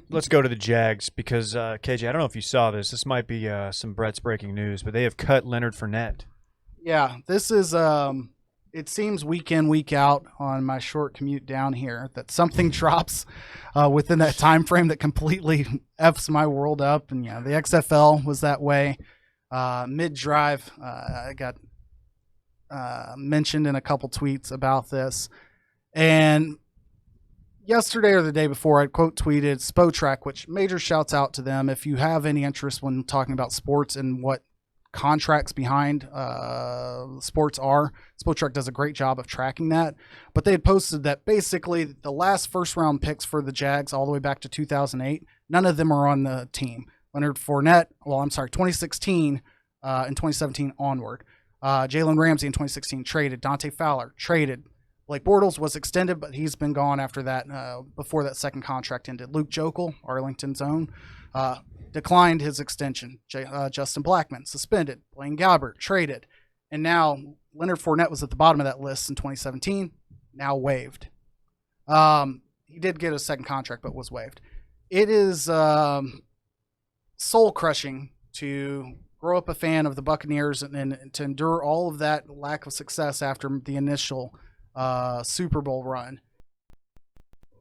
Let's go to the Jags because, KJ, I don't know if you saw this. This might be some Brett's breaking news, but they have cut Leonard Fournette. Yeah, this is it seems week in, week out on my short commute down here that something drops within that time frame that completely F's my world up. And, the XFL was that way. Mid-drive, I got mentioned in a couple tweets about this. And yesterday or the day before, I quote tweeted Spotrac, which major shouts out to them. If you have any interest when talking about sports and what contracts behind sports are, Spotrac does a great job of tracking that. But they had posted that basically the last first round picks for the Jags all the way back to 2008, none of them are on the team. Leonard Fournette, 2016 and 2017 onward. Jalen Ramsey in 2016 traded. Dante Fowler traded. Blake Bortles was extended, but he's been gone after that, before that second contract ended. Luke Jokel, Arlington's own, declined his extension. Justin Blackmon, suspended. Blaine Gabbert, traded. And now Leonard Fournette was at the bottom of that list in 2017, now waived. He did get a second contract, but was waived. It is soul-crushing to grow up a fan of the Buccaneers and to endure all of that lack of success after the initial Super Bowl run.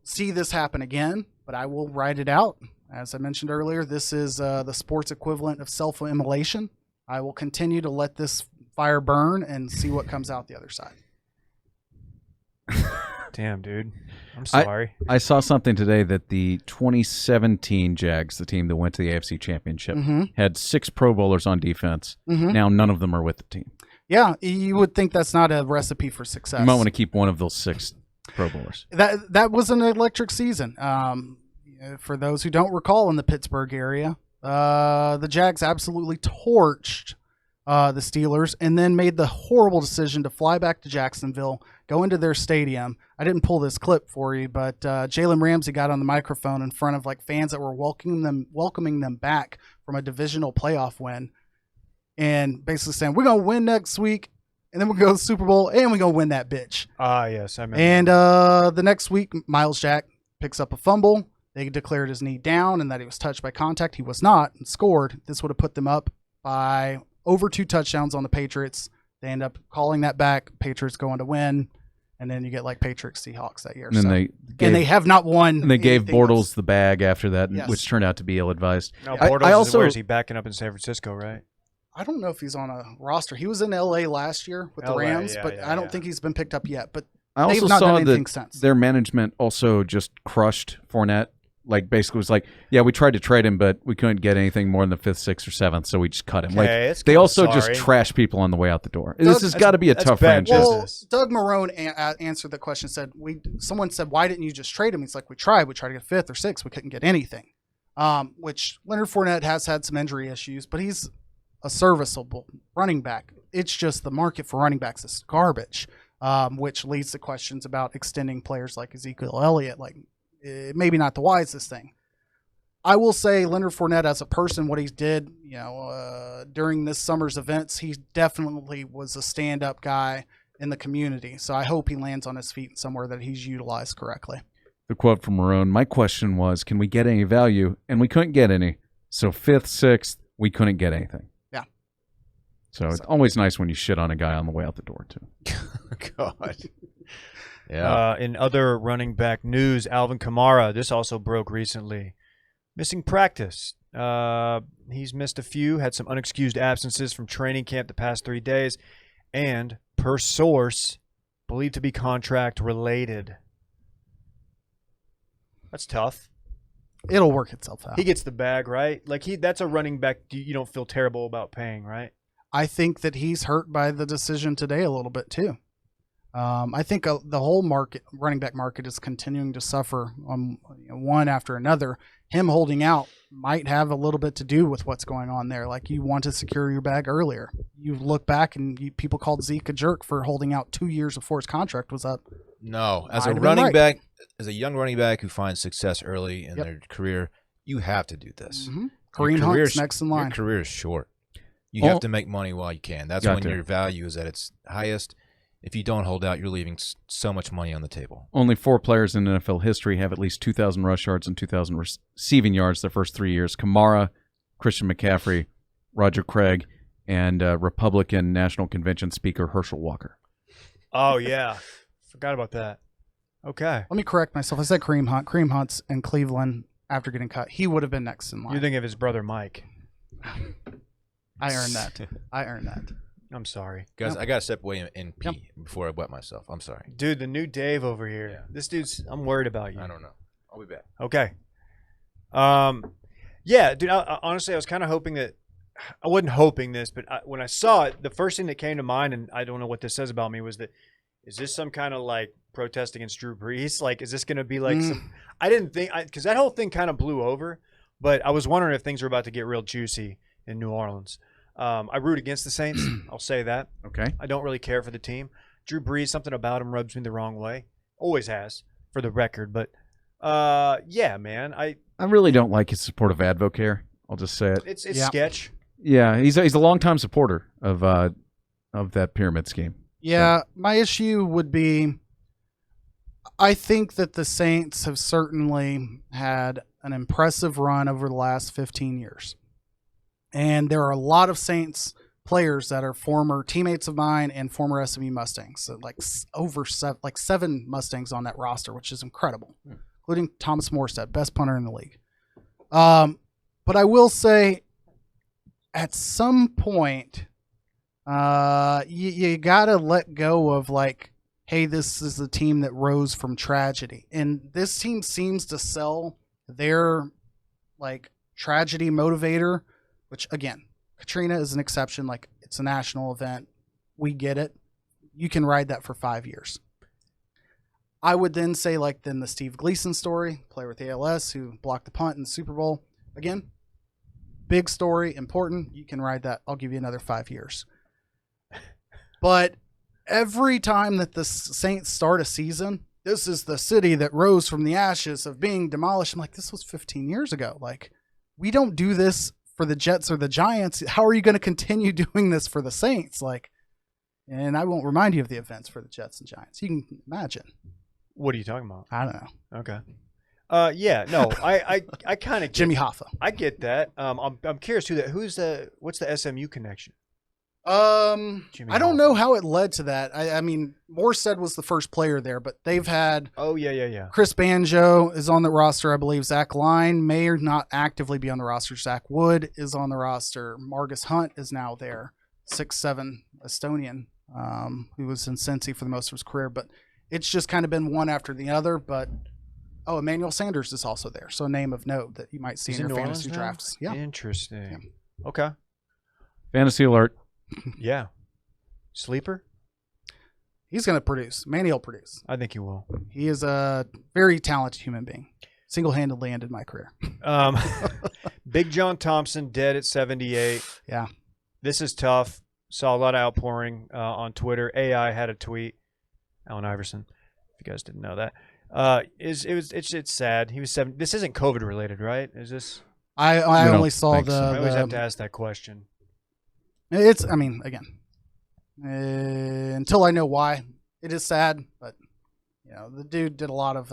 See this happen again, but I will ride it out. As I mentioned earlier, this is the sports equivalent of self-immolation. I will continue to let this fire burn and see what comes out the other side. Damn, dude. I'm sorry. I saw something today that the 2017 Jags, the team that went to the AFC Championship, had 6 Pro Bowlers on defense. Now none of them are with the team. Yeah, you would think that's not a recipe for success. You might want to keep one of those 6 Pro Bowlers. That was an electric season. For those who don't recall, in the Pittsburgh area, the Jags absolutely torched the Steelers and then made the horrible decision to fly back to Jacksonville, go into their stadium. I didn't pull this clip for you, but Jalen Ramsey got on the microphone in front of fans that were welcoming them back from a divisional playoff win, and basically saying, we're going to win next week, and then we're going to go to the Super Bowl, and we're going to win that bitch. Yes, I remember. And the next week, Miles Jack picks up a fumble. They declared his knee down and that he was touched by contact. He was not, and scored. This would have put them up by over 2 touchdowns on the Patriots. They end up calling that back. Patriots going to win. And then you get Patriots Seahawks that year. And they have not won. And they gave Bortles else. the bag after that, Yes. which turned out to be ill-advised. No, Bortles where is he backing up in San Francisco, right? I don't know if he's on a roster. He was in L.A. last year with the Rams, but I don't think he's been picked up yet. But I also they've not saw done anything that since. Their management also just crushed Fournette. Basically was yeah, we tried to trade him, but we couldn't get anything more than the 5th, 6th, or 7th, so we just cut him. They also just trash people on the way out the door. This has got to be a tough franchise. Well, Doug Marrone answered the question. Someone said, why didn't you just trade him? He's like, we tried to get 5th or 6th. We couldn't get anything. which Leonard Fournette has had some injury issues, but he's a serviceable running back. It's just the market for running backs is garbage, which leads to questions about extending players like Ezekiel Elliott. Like, maybe not the wisest thing. I will say Leonard Fournette as a person, what he did, during this summer's events, he definitely was a stand-up guy in the community. So I hope he lands on his feet somewhere that he's utilized correctly. The quote from Marone, my question was, can we get any value? And we couldn't get any. So 5th, 6th, we couldn't get anything. Yeah. So it's always nice when you shit on a guy on the way out the door, too. God. Yeah. In other running back news, Alvin Kamara, this also broke recently. Missing practice. He's missed a few, had some unexcused absences from training camp the past 3 days, and, per source, believed to be contract related. That's tough. It'll work itself out. He gets the bag, right? Like, that's a running back you don't feel terrible about paying, right? I think that he's hurt by the decision today a little bit too. I think the whole running back market is continuing to suffer on one after another. Him holding out might have a little bit to do with what's going on there. Like, you want to secure your bag earlier. You look back and people called Zeke a jerk for holding out 2 years before his contract was up. No, as Might a have been running right. back, as a young running back who finds success early in Yep. their career, you have to do this. Mm-hmm. Your Kareem Hunt's career's- next in line. Your career is short. You Well- have to make money while you can. That's Got when to. your value is at its highest. If you don't hold out, you're leaving so much money on the table. Only 4 players in NFL history have at least 2,000 rush yards and 2,000 receiving yards their first 3 years. Kamara, Christian McCaffrey, Roger Craig, and Republican National Convention Speaker Herschel Walker. Oh, yeah. Forgot about that. Okay. Let me correct myself. I said Kareem Hunt. Kareem Hunt's in Cleveland after getting cut. He would have been next in line. You're thinking of his brother, Mike. I earned that. I earned that. I'm sorry. Guys, Yep. I got to step away and pee before I wet myself. I'm sorry. Dude, the new Dave over here. Yeah. This dude's, I'm worried about you. I don't know. I'll be back. Okay. Yeah, dude, honestly, I was kind of hoping that, I wasn't hoping this, but when I saw it, the first thing that came to mind, and I don't know what this says about me, was that, is this some kind of like protest against Drew Brees? Like, is this going to be like some, I didn't think, because that whole thing kind of blew over, but I was wondering if things were about to get real juicy in New Orleans. I root against the Saints. I'll say that. Okay. I don't really care for the team. Drew Brees, something about him rubs me the wrong way. Always has, for the record. But, yeah, man, I really don't like his support of Advocare. I'll just say it. it's Yeah. sketch. Yeah, he's a longtime supporter of that pyramid scheme. Yeah, my issue would be, I think that the Saints have certainly had an impressive run over the last 15 years. And there are a lot of Saints players that are former teammates of mine and former SMU Mustangs. So like over 7 Mustangs on that roster, which is incredible, including Thomas Morstead, best punter in the league. But I will say, at some point, you gotta let go of like, hey, this is the team that rose from tragedy, and this team seems to sell their like tragedy motivator, which again, Katrina is an exception. Like, it's a national event, we get it. You can ride that for 5 years. I would then say, like, then the Steve Gleason story, player with ALS who blocked the punt in the Super Bowl. Again, big story, important. You can ride that. I'll give you another 5 years. But every time that the Saints start a season, this is the city that rose from the ashes of being demolished. I'm like, this was 15 years ago. Like, we don't do this for the Jets or the Giants. How are you going to continue doing this for the Saints? Like, and I won't remind you of the events for the Jets and Giants. You can imagine. What are you talking about? I don't know. Okay. Yeah, no, I kind of Jimmy Hoffa. I get that. I'm curious what's the SMU connection? Jimmy I don't Hoffa. know how it led to that. I mean, Morstead was the first player there, but they've had Oh yeah. Chris Banjo is on the roster, I believe. Zach Line may or not actively be on the roster. Zach Wood is on the roster. Margus Hunt is now there, 6'7" Estonian, who was in Cincy for the most of his career. But it's just kind of been one after the other. But Emmanuel Sanders is also there, so a name of note that you might see He's in in your New Orleans fantasy now? drafts. Yeah, Interesting. Okay. Fantasy alert. Yeah. Sleeper? he's going to produce. Manny will produce. I think he will. He is a very talented human being. single-handedly ended my career. Big John Thompson dead at 78. Yeah. This is tough. Saw a lot of outpouring on Twitter. AI had a tweet. Allen Iverson, if you guys didn't know that. It's sad. He was 7. This isn't COVID related, right? Is this? I only saw think the. so. I always the- have to ask that question. It's. I mean, again, until I know why, it is sad. But the dude did a lot of,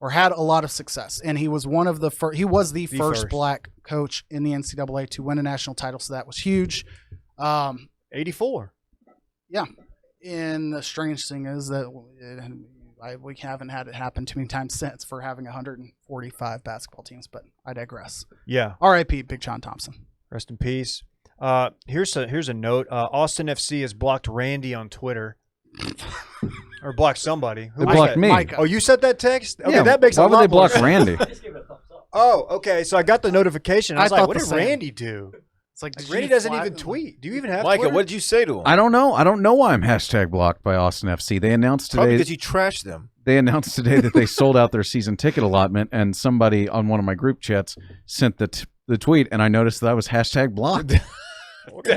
or had a lot of success, and he was one of the first. He was the first black coach in the NCAA to win a national title, so that was huge. 84. Yeah, and the strange thing is that we haven't had it happen too many times since for having 145 basketball teams, but I digress. Yeah. R.I.P. Big John Thompson. Rest in peace. Here's a note. Austin FC has blocked Randy on Twitter. Or blocked somebody. They blocked me. Micah. Oh, you sent that text? Okay, Yeah, that makes why a would lot they block more Randy? Oh, okay. So I got the notification. I was I like, thought what the did same. Randy do? It's like Randy doesn't even tweet. Do you even have Micah, Twitter? what did you say to him? I don't know. I don't know why I'm hashtag blocked by Austin FC. They announced Probably today. because you trashed them. They announced today that they sold out their season ticket allotment, and somebody on one of my group chats sent the tweet, and I noticed that I was hashtag blocked. They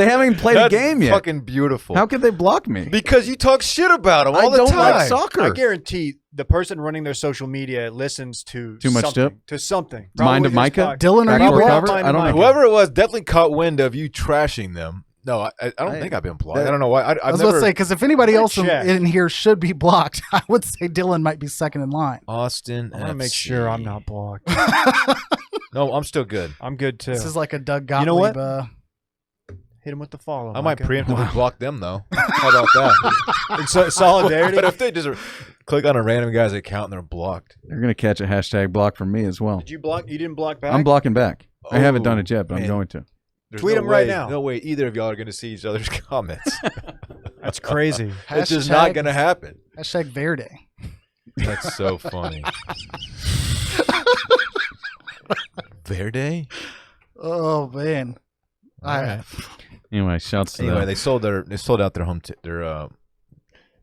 haven't even played a That's game yet. Fucking beautiful. How could they block me? Because you talk shit about them all I the don't time. like soccer. I guarantee the person running their social media listens to Too much something. tip? To something. Mind of Probably his Micah? podcast. Dylan, are you Backdoor blocked? cover? I don't know. Whoever it was definitely caught wind of you trashing them. No, I don't think I've been blocked. I don't know why. I was about to say, because if anybody else check. in here should be blocked, I would say Dylan might be second in line. Austin. I want to make sure I'm not blocked. No, I'm still good. I'm good too. This is like a Doug Gottlieb. You know what? Hit him with the follow. I might Micah. preemptively block them though. How about that? In solidarity. But if they just click on a random guy's account and they're blocked, They're going to catch a hashtag block from me as well. Did you block? You didn't block back? I'm blocking back. I haven't done Oh, it yet, but I'm man. going to. there's Tweet no them right way- now. No way either of y'all are going to see each other's comments. That's crazy. It's just not going to happen. Hashtag Verde. That's so funny. Verde? Oh, man. Anyway, shouts to Anyway, them. they sold out their home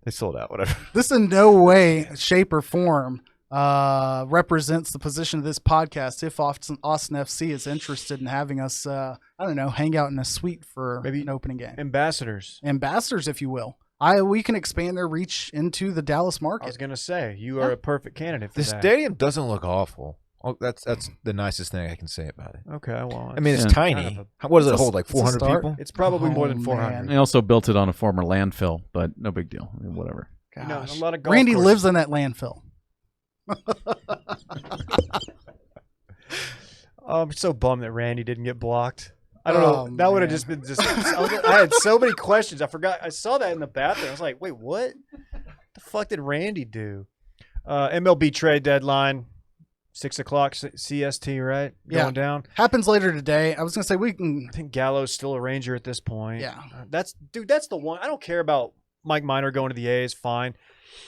they sold out whatever. This in no way, shape, or form represents the position of this podcast. If Austin FC is interested in having us, hang out in a suite for Maybe an opening game. Ambassadors. Ambassadors, if you will. We can expand their reach into the Dallas I market. was gonna say you are a perfect candidate for The that. stadium doesn't look awful. Oh, that's the nicest thing I can say about it. Okay, well, I mean, it's Yeah. tiny. kind of What does it It's a- hold? Like it's a 400 start. people? it's probably more than Oh, 400. man. They also built it on a former landfill, but no big deal. Whatever. You know, Gosh. a lot of golf Randy courses. lives in that landfill. Oh, I'm so bummed that Randy didn't get blocked. I don't Oh, know. That would have man. just been just. I had so many questions. I forgot. I saw that in the bathroom. I was like, wait, what? The fuck did Randy do? MLB trade deadline, 6 o'clock CST, right? Yeah. Going down. Happens later today. I was going to say we can. I think Gallo's still a Ranger at this point. Yeah. That's the one. I don't care about Mike Minor going to the A's. Fine.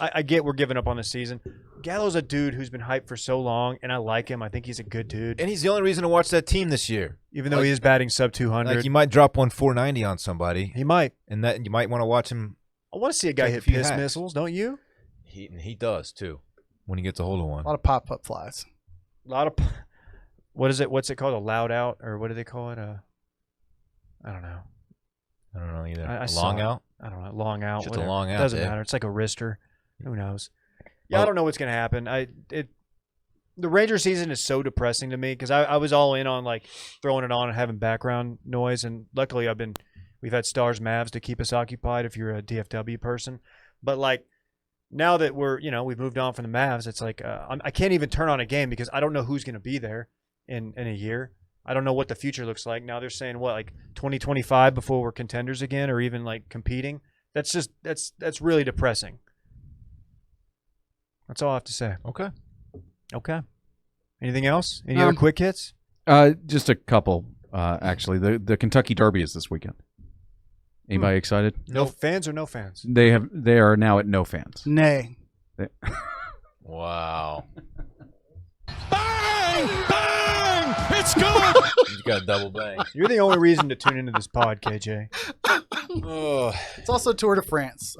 I get we're giving up on the season. Gallo's a dude who's been hyped for so long, and I like him. I think he's a good dude. And he's the only reason to watch that team this year. Even though he is batting sub 200. Like you might drop one 490 on somebody, He might. and that you might want to watch him. I want to see a guy Take a hit few piss hacks. missiles, don't you? He does too when he gets a hold of one. A lot of pop-up flies. A lot of what is it? What's it called? A loud out, or what do they call it? I don't know. I don't know either. I A saw long it. out. I don't know. Long out. Just a whatever. long out, Doesn't Dave. matter. It's like a wrister. Who knows? Yeah, I Well- don't know what's gonna happen. The Ranger season is so depressing to me because I was all in on like throwing it on and having background noise, and luckily we've had Stars Mavs to keep us occupied if you're a DFW person, but like. Now that we've moved on from the Mavs, it's like I can't even turn on a game because I don't know who's going to be there in a year. I don't know what the future looks like. Now they're saying like 2025 before we're contenders again, or even like competing. That's really depressing. That's all I have to say. Okay. Okay. Anything else? Any other quick hits? Just a couple, actually. The Kentucky Derby is this weekend. Anybody excited? No fans or no fans? They are now at no fans. Nay. Wow. Bang! Bang! It's good! You got a double bang. You're the only reason to tune into this pod, KJ. Oh, It's also Tour de France.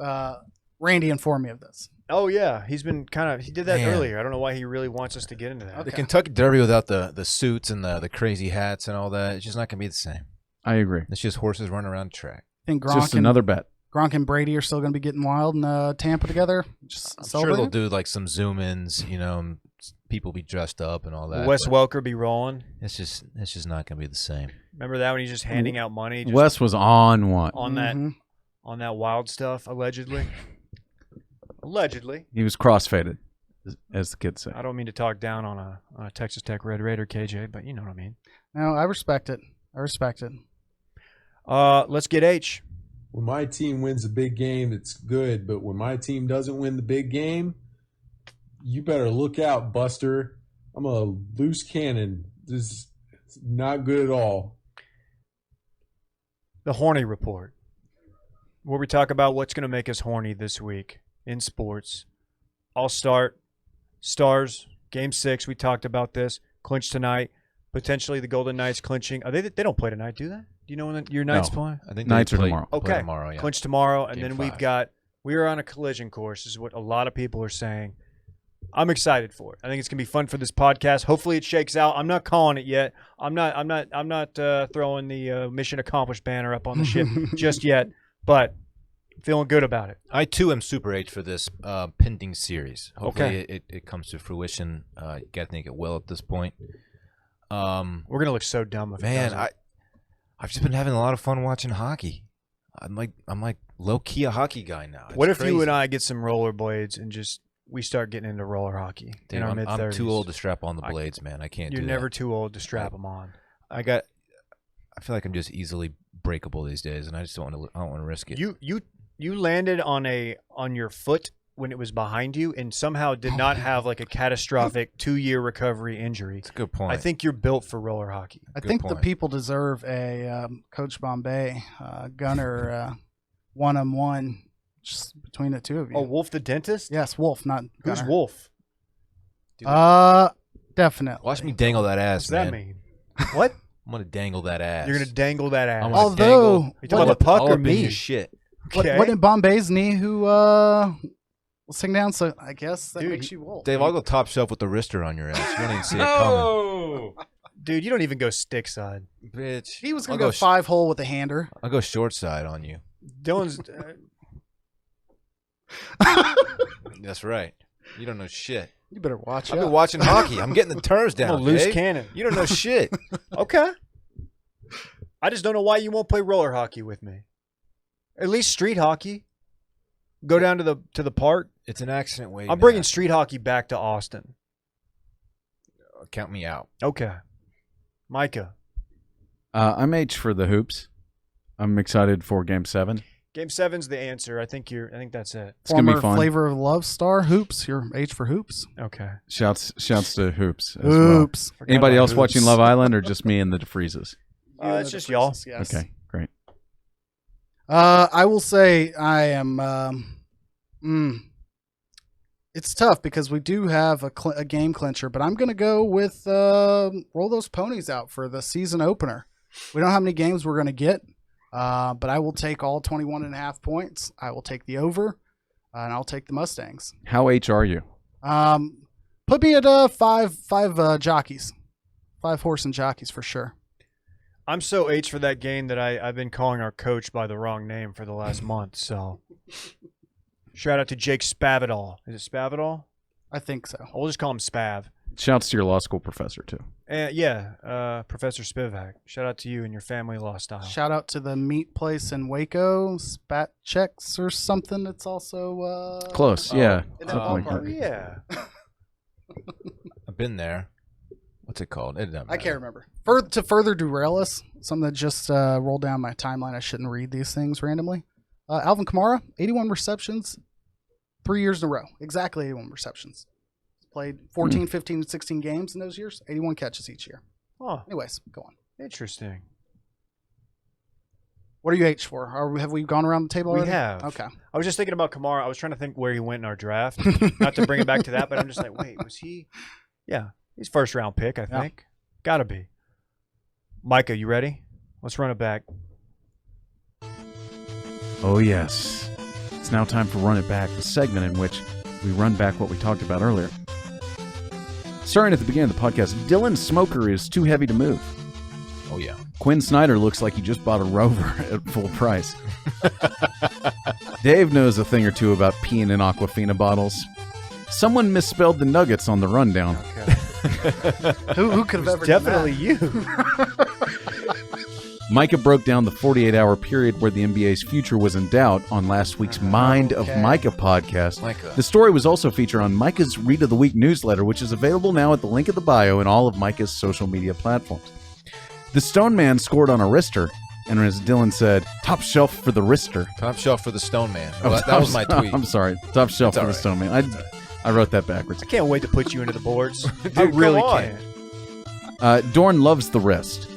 Randy informed me of this. Oh yeah, he did that Man. earlier. I don't know why he really wants us to get into that. The Kentucky Derby without the suits and the crazy hats and all that, it's just not going to be the same. I agree. It's just horses running around the track. I think Just another bet. Gronk and Brady are still going to be getting wild in Tampa together. Just I'm sure celebrating. they'll do like some zoom-ins, and people be dressed up and all that. Wes but Welker be rolling. It's just not going to be the same. Remember that when he's just handing out money? Just Wes was on one. on that wild stuff, allegedly. Allegedly. He was crossfaded, as the kids say. I don't mean to talk down on a Texas Tech Red Raider, KJ, but you know what I mean. No, I respect it. Let's get H. When my team wins a big game, it's good. But when my team doesn't win the big game, you better look out, Buster. I'm a loose cannon. This is not good at all. The Horny Report, where we talk about what's going to make us horny this week in sports. I'll start. Stars, Game 6, we talked about this. Clinch tonight. Potentially the Golden Knights clinching. They don't play tonight, do they? Do you know when your Knights play? I think Knights they are play, tomorrow. play Okay. tomorrow, yeah. Clinch tomorrow, and Game then 5. we are on a collision course, is what a lot of people are saying. I'm excited for it. I think it's gonna be fun for this podcast. Hopefully it shakes out. I'm not calling it yet. I'm not throwing the mission accomplished banner up on the ship just yet, but feeling good about it. I too am super H for this pending series. Hopefully Okay. it comes to fruition. You gotta think it will at this point. We're gonna look so dumb if it Man, doesn't. I've just been having a lot of fun watching hockey. I'm like low key a hockey guy now. It's What if crazy. you and I get some rollerblades and just we start getting into roller hockey Dude, in our I'm mid-30s? too old to strap on the blades, man. I can't. You're do never that. too old to strap them on. I feel like I'm just easily breakable these days, and I just don't want to risk it. You landed on your foot when it was behind you, and somehow did not have like a catastrophic 2-year recovery injury. That's a good point. I think you're built for roller hockey. I Good think the point. people deserve a Coach Bombay Gunner one-on-one just between the two of you. Oh, Wolf the dentist? Yes, Wolf, not Who's Gunner. Wolf? Definitely. Watch me dangle that ass, What's that man. mean? What? I'm gonna dangle that ass. You're gonna dangle that ass. I'm gonna Although, dangle You talking about the puck all or up in me? your shit. Okay. Wasn't Bombay's knee who will sing down? So I guess that Dude, makes you Wolf. Dave, I'll go top shelf with the wrister on your ass. You don't even see it coming, Dude, you don't even go stick side. bitch. He was I'll going to go sh- 5-hole with a hander. I'll go short side on you. Dylan's. That's right. You don't know shit. You better watch I've out. been watching hockey. I'm getting the terms I'm down. a loose Dave. cannon. You don't know shit. Okay. I just don't know why you won't play roller hockey with me. At least street hockey. Go down to the park. It's an accident waiting. I'm bringing street hockey back to Austin. Count me out. Okay. Micah. I'm H for the hoops. I'm excited for Game 7. Game 7's the answer. I think that's it. It's going to be Former fun. Flavor of Love star Hoops. Your H for Hoops. Okay. Shouts to hoops as well. Hoops. Forgot Anybody about else hoops. watching Love Island or just me and the DeFreezes? It's just y'all. Yes. Okay, great. I will say I am. It's tough because we do have a game clincher, but I'm going to go with roll those ponies out for the season opener. We don't know how many games we're going to get, but I will take all 21.5 points. I will take the over, and I'll take the Mustangs. How H are you? Put me at five jockeys, 5 horse and jockeys for sure. I'm so H for that game that I've been calling our coach by the wrong name for the last month. So, shout out to Jake Spavital. Is it Spavital? I think so. We'll just call him Spav. Shouts to your law school professor too. Professor Spivak. Shout out to you and your family law style. Shout out to the meat place in Waco, Spat Checks or something. It's also Close, yeah. in that Something like ballpark. that. Yeah. I've been there. What's it called? It doesn't I matter. can't remember. To further derail us, something that just rolled down my timeline. I shouldn't read these things randomly. Alvin Kamara, 81 receptions, 3 years in a row. Exactly 81 receptions. Played 14, 15, 16 games in those years. 81 catches each year. Oh, Anyways, go on. interesting. What are you H for? Have we gone around the table We already? have. Okay. I was just thinking about Kamara. I was trying to think where he went in our draft. Not to bring it back to that, but I'm just like, wait, was he? Yeah, he's first round pick, I Yeah. think. Gotta be. Micah, you ready? Let's run it back. Oh yes. It's now time for Run It Back, the segment in which we run back what we talked about earlier. Starting at the beginning of the podcast, Dylan's smoker is too heavy to move. Oh, yeah. Quin Snyder looks like he just bought a Rover at full price. Dave knows a thing or two about peeing in Aquafina bottles. Someone misspelled the nuggets on the rundown. Who could have ever Definitely done you. Micah broke down the 48-hour period where the NBA's future was in doubt on last week's Mind of Micah podcast. Micah. The story was also featured on Micah's Read of the Week newsletter, which is available now at the link in the bio in all of Micah's social media platforms. The Stone Man scored on a wrister, and as Dylan said, top shelf for the wrister. Top shelf for the Stone Man. Well, that was my tweet. I'm sorry. Top shelf for the right. Stone Man. I wrote that backwards. I can't wait to put you into the boards. I Dude, really come on. can't. Dorn loves the wrist.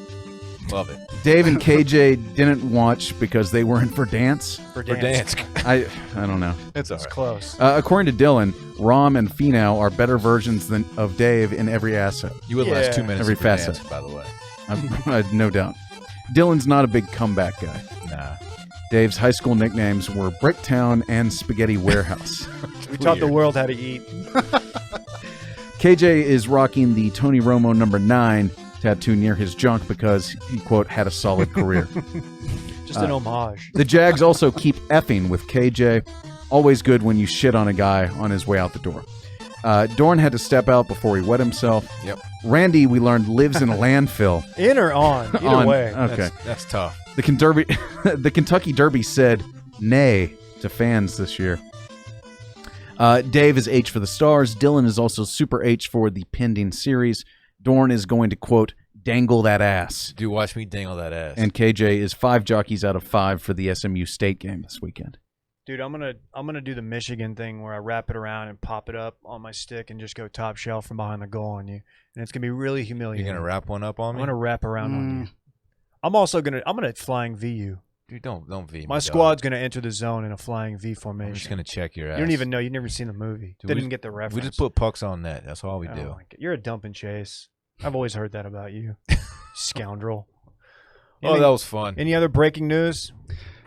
Love it. Dave and KJ didn't watch because they weren't for dance. For For dance. dance. I don't know. It's all It's right. close. According to Dylan, Rahm and Finau are better versions of Dave in every asset. You would last 2 Yeah. minutes Every for dance, facet. by the way. No doubt. Dylan's not a big comeback guy. Nah. Dave's high school nicknames were Bricktown and Spaghetti Warehouse. We taught the world how to eat. KJ is rocking the Tony Romo number 9 tattoo near his junk because he, quote, had a solid career. Just an homage. The Jags also keep effing with KJ. Always good when you shit on a guy on his way out the door. Dorn had to step out before he wet himself. Yep. Randy, we learned, lives in a landfill. In or on? Either On- way. Okay. That's tough. The Kentucky Derby said nay to fans this year. Dave is H for the stars. Dylan is also super H for the pending series. Dorn is going to, quote, dangle that ass. Do watch me dangle that ass. And KJ is 5 jockeys out of 5 for the SMU State game this weekend. Dude, I'm gonna do the Michigan thing where I wrap it around and pop it up on my stick and just go top shelf from behind the goal on you, and it's gonna be really humiliating. You're going to wrap one up on I'm me? gonna wrap around on you. I'm gonna flying V you. Dude, don't V me, My dog. squad's gonna enter the zone in a flying V I'm formation. just going to check your ass. You don't even know. You've never seen the movie. Dude, Didn't we- even get the reference. We just put pucks on net. That's all we Oh do. my God. You're a dump and chase. I've always heard that about you, scoundrel. Oh, that was fun. Any other breaking news?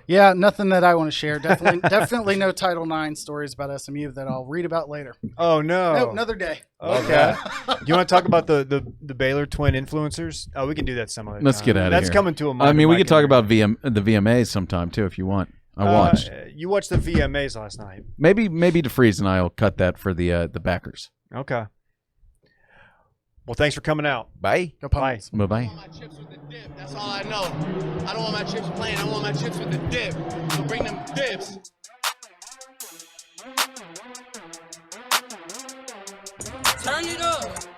Yeah, nothing that I want to share. Definitely no Title IX stories about SMU that I'll read about later. Oh no. No, another day. Okay. You want to talk about the Baylor twin influencers? Oh, we can do that some other Let's time. get out of here. That's coming to a I mean, we Mike could talk and- about the VMAs sometime, too, if you want. I watched. You watched the VMAs last night. Maybe DeFreeze and I will cut that for the backers. Okay. Well, thanks for coming out. Bye. Go Bye. Pirates. Bye-bye. My chips with the dip. That's all I know. I don't want my chips plain. I want my chips with the dip. So bring them dips. Turn it up.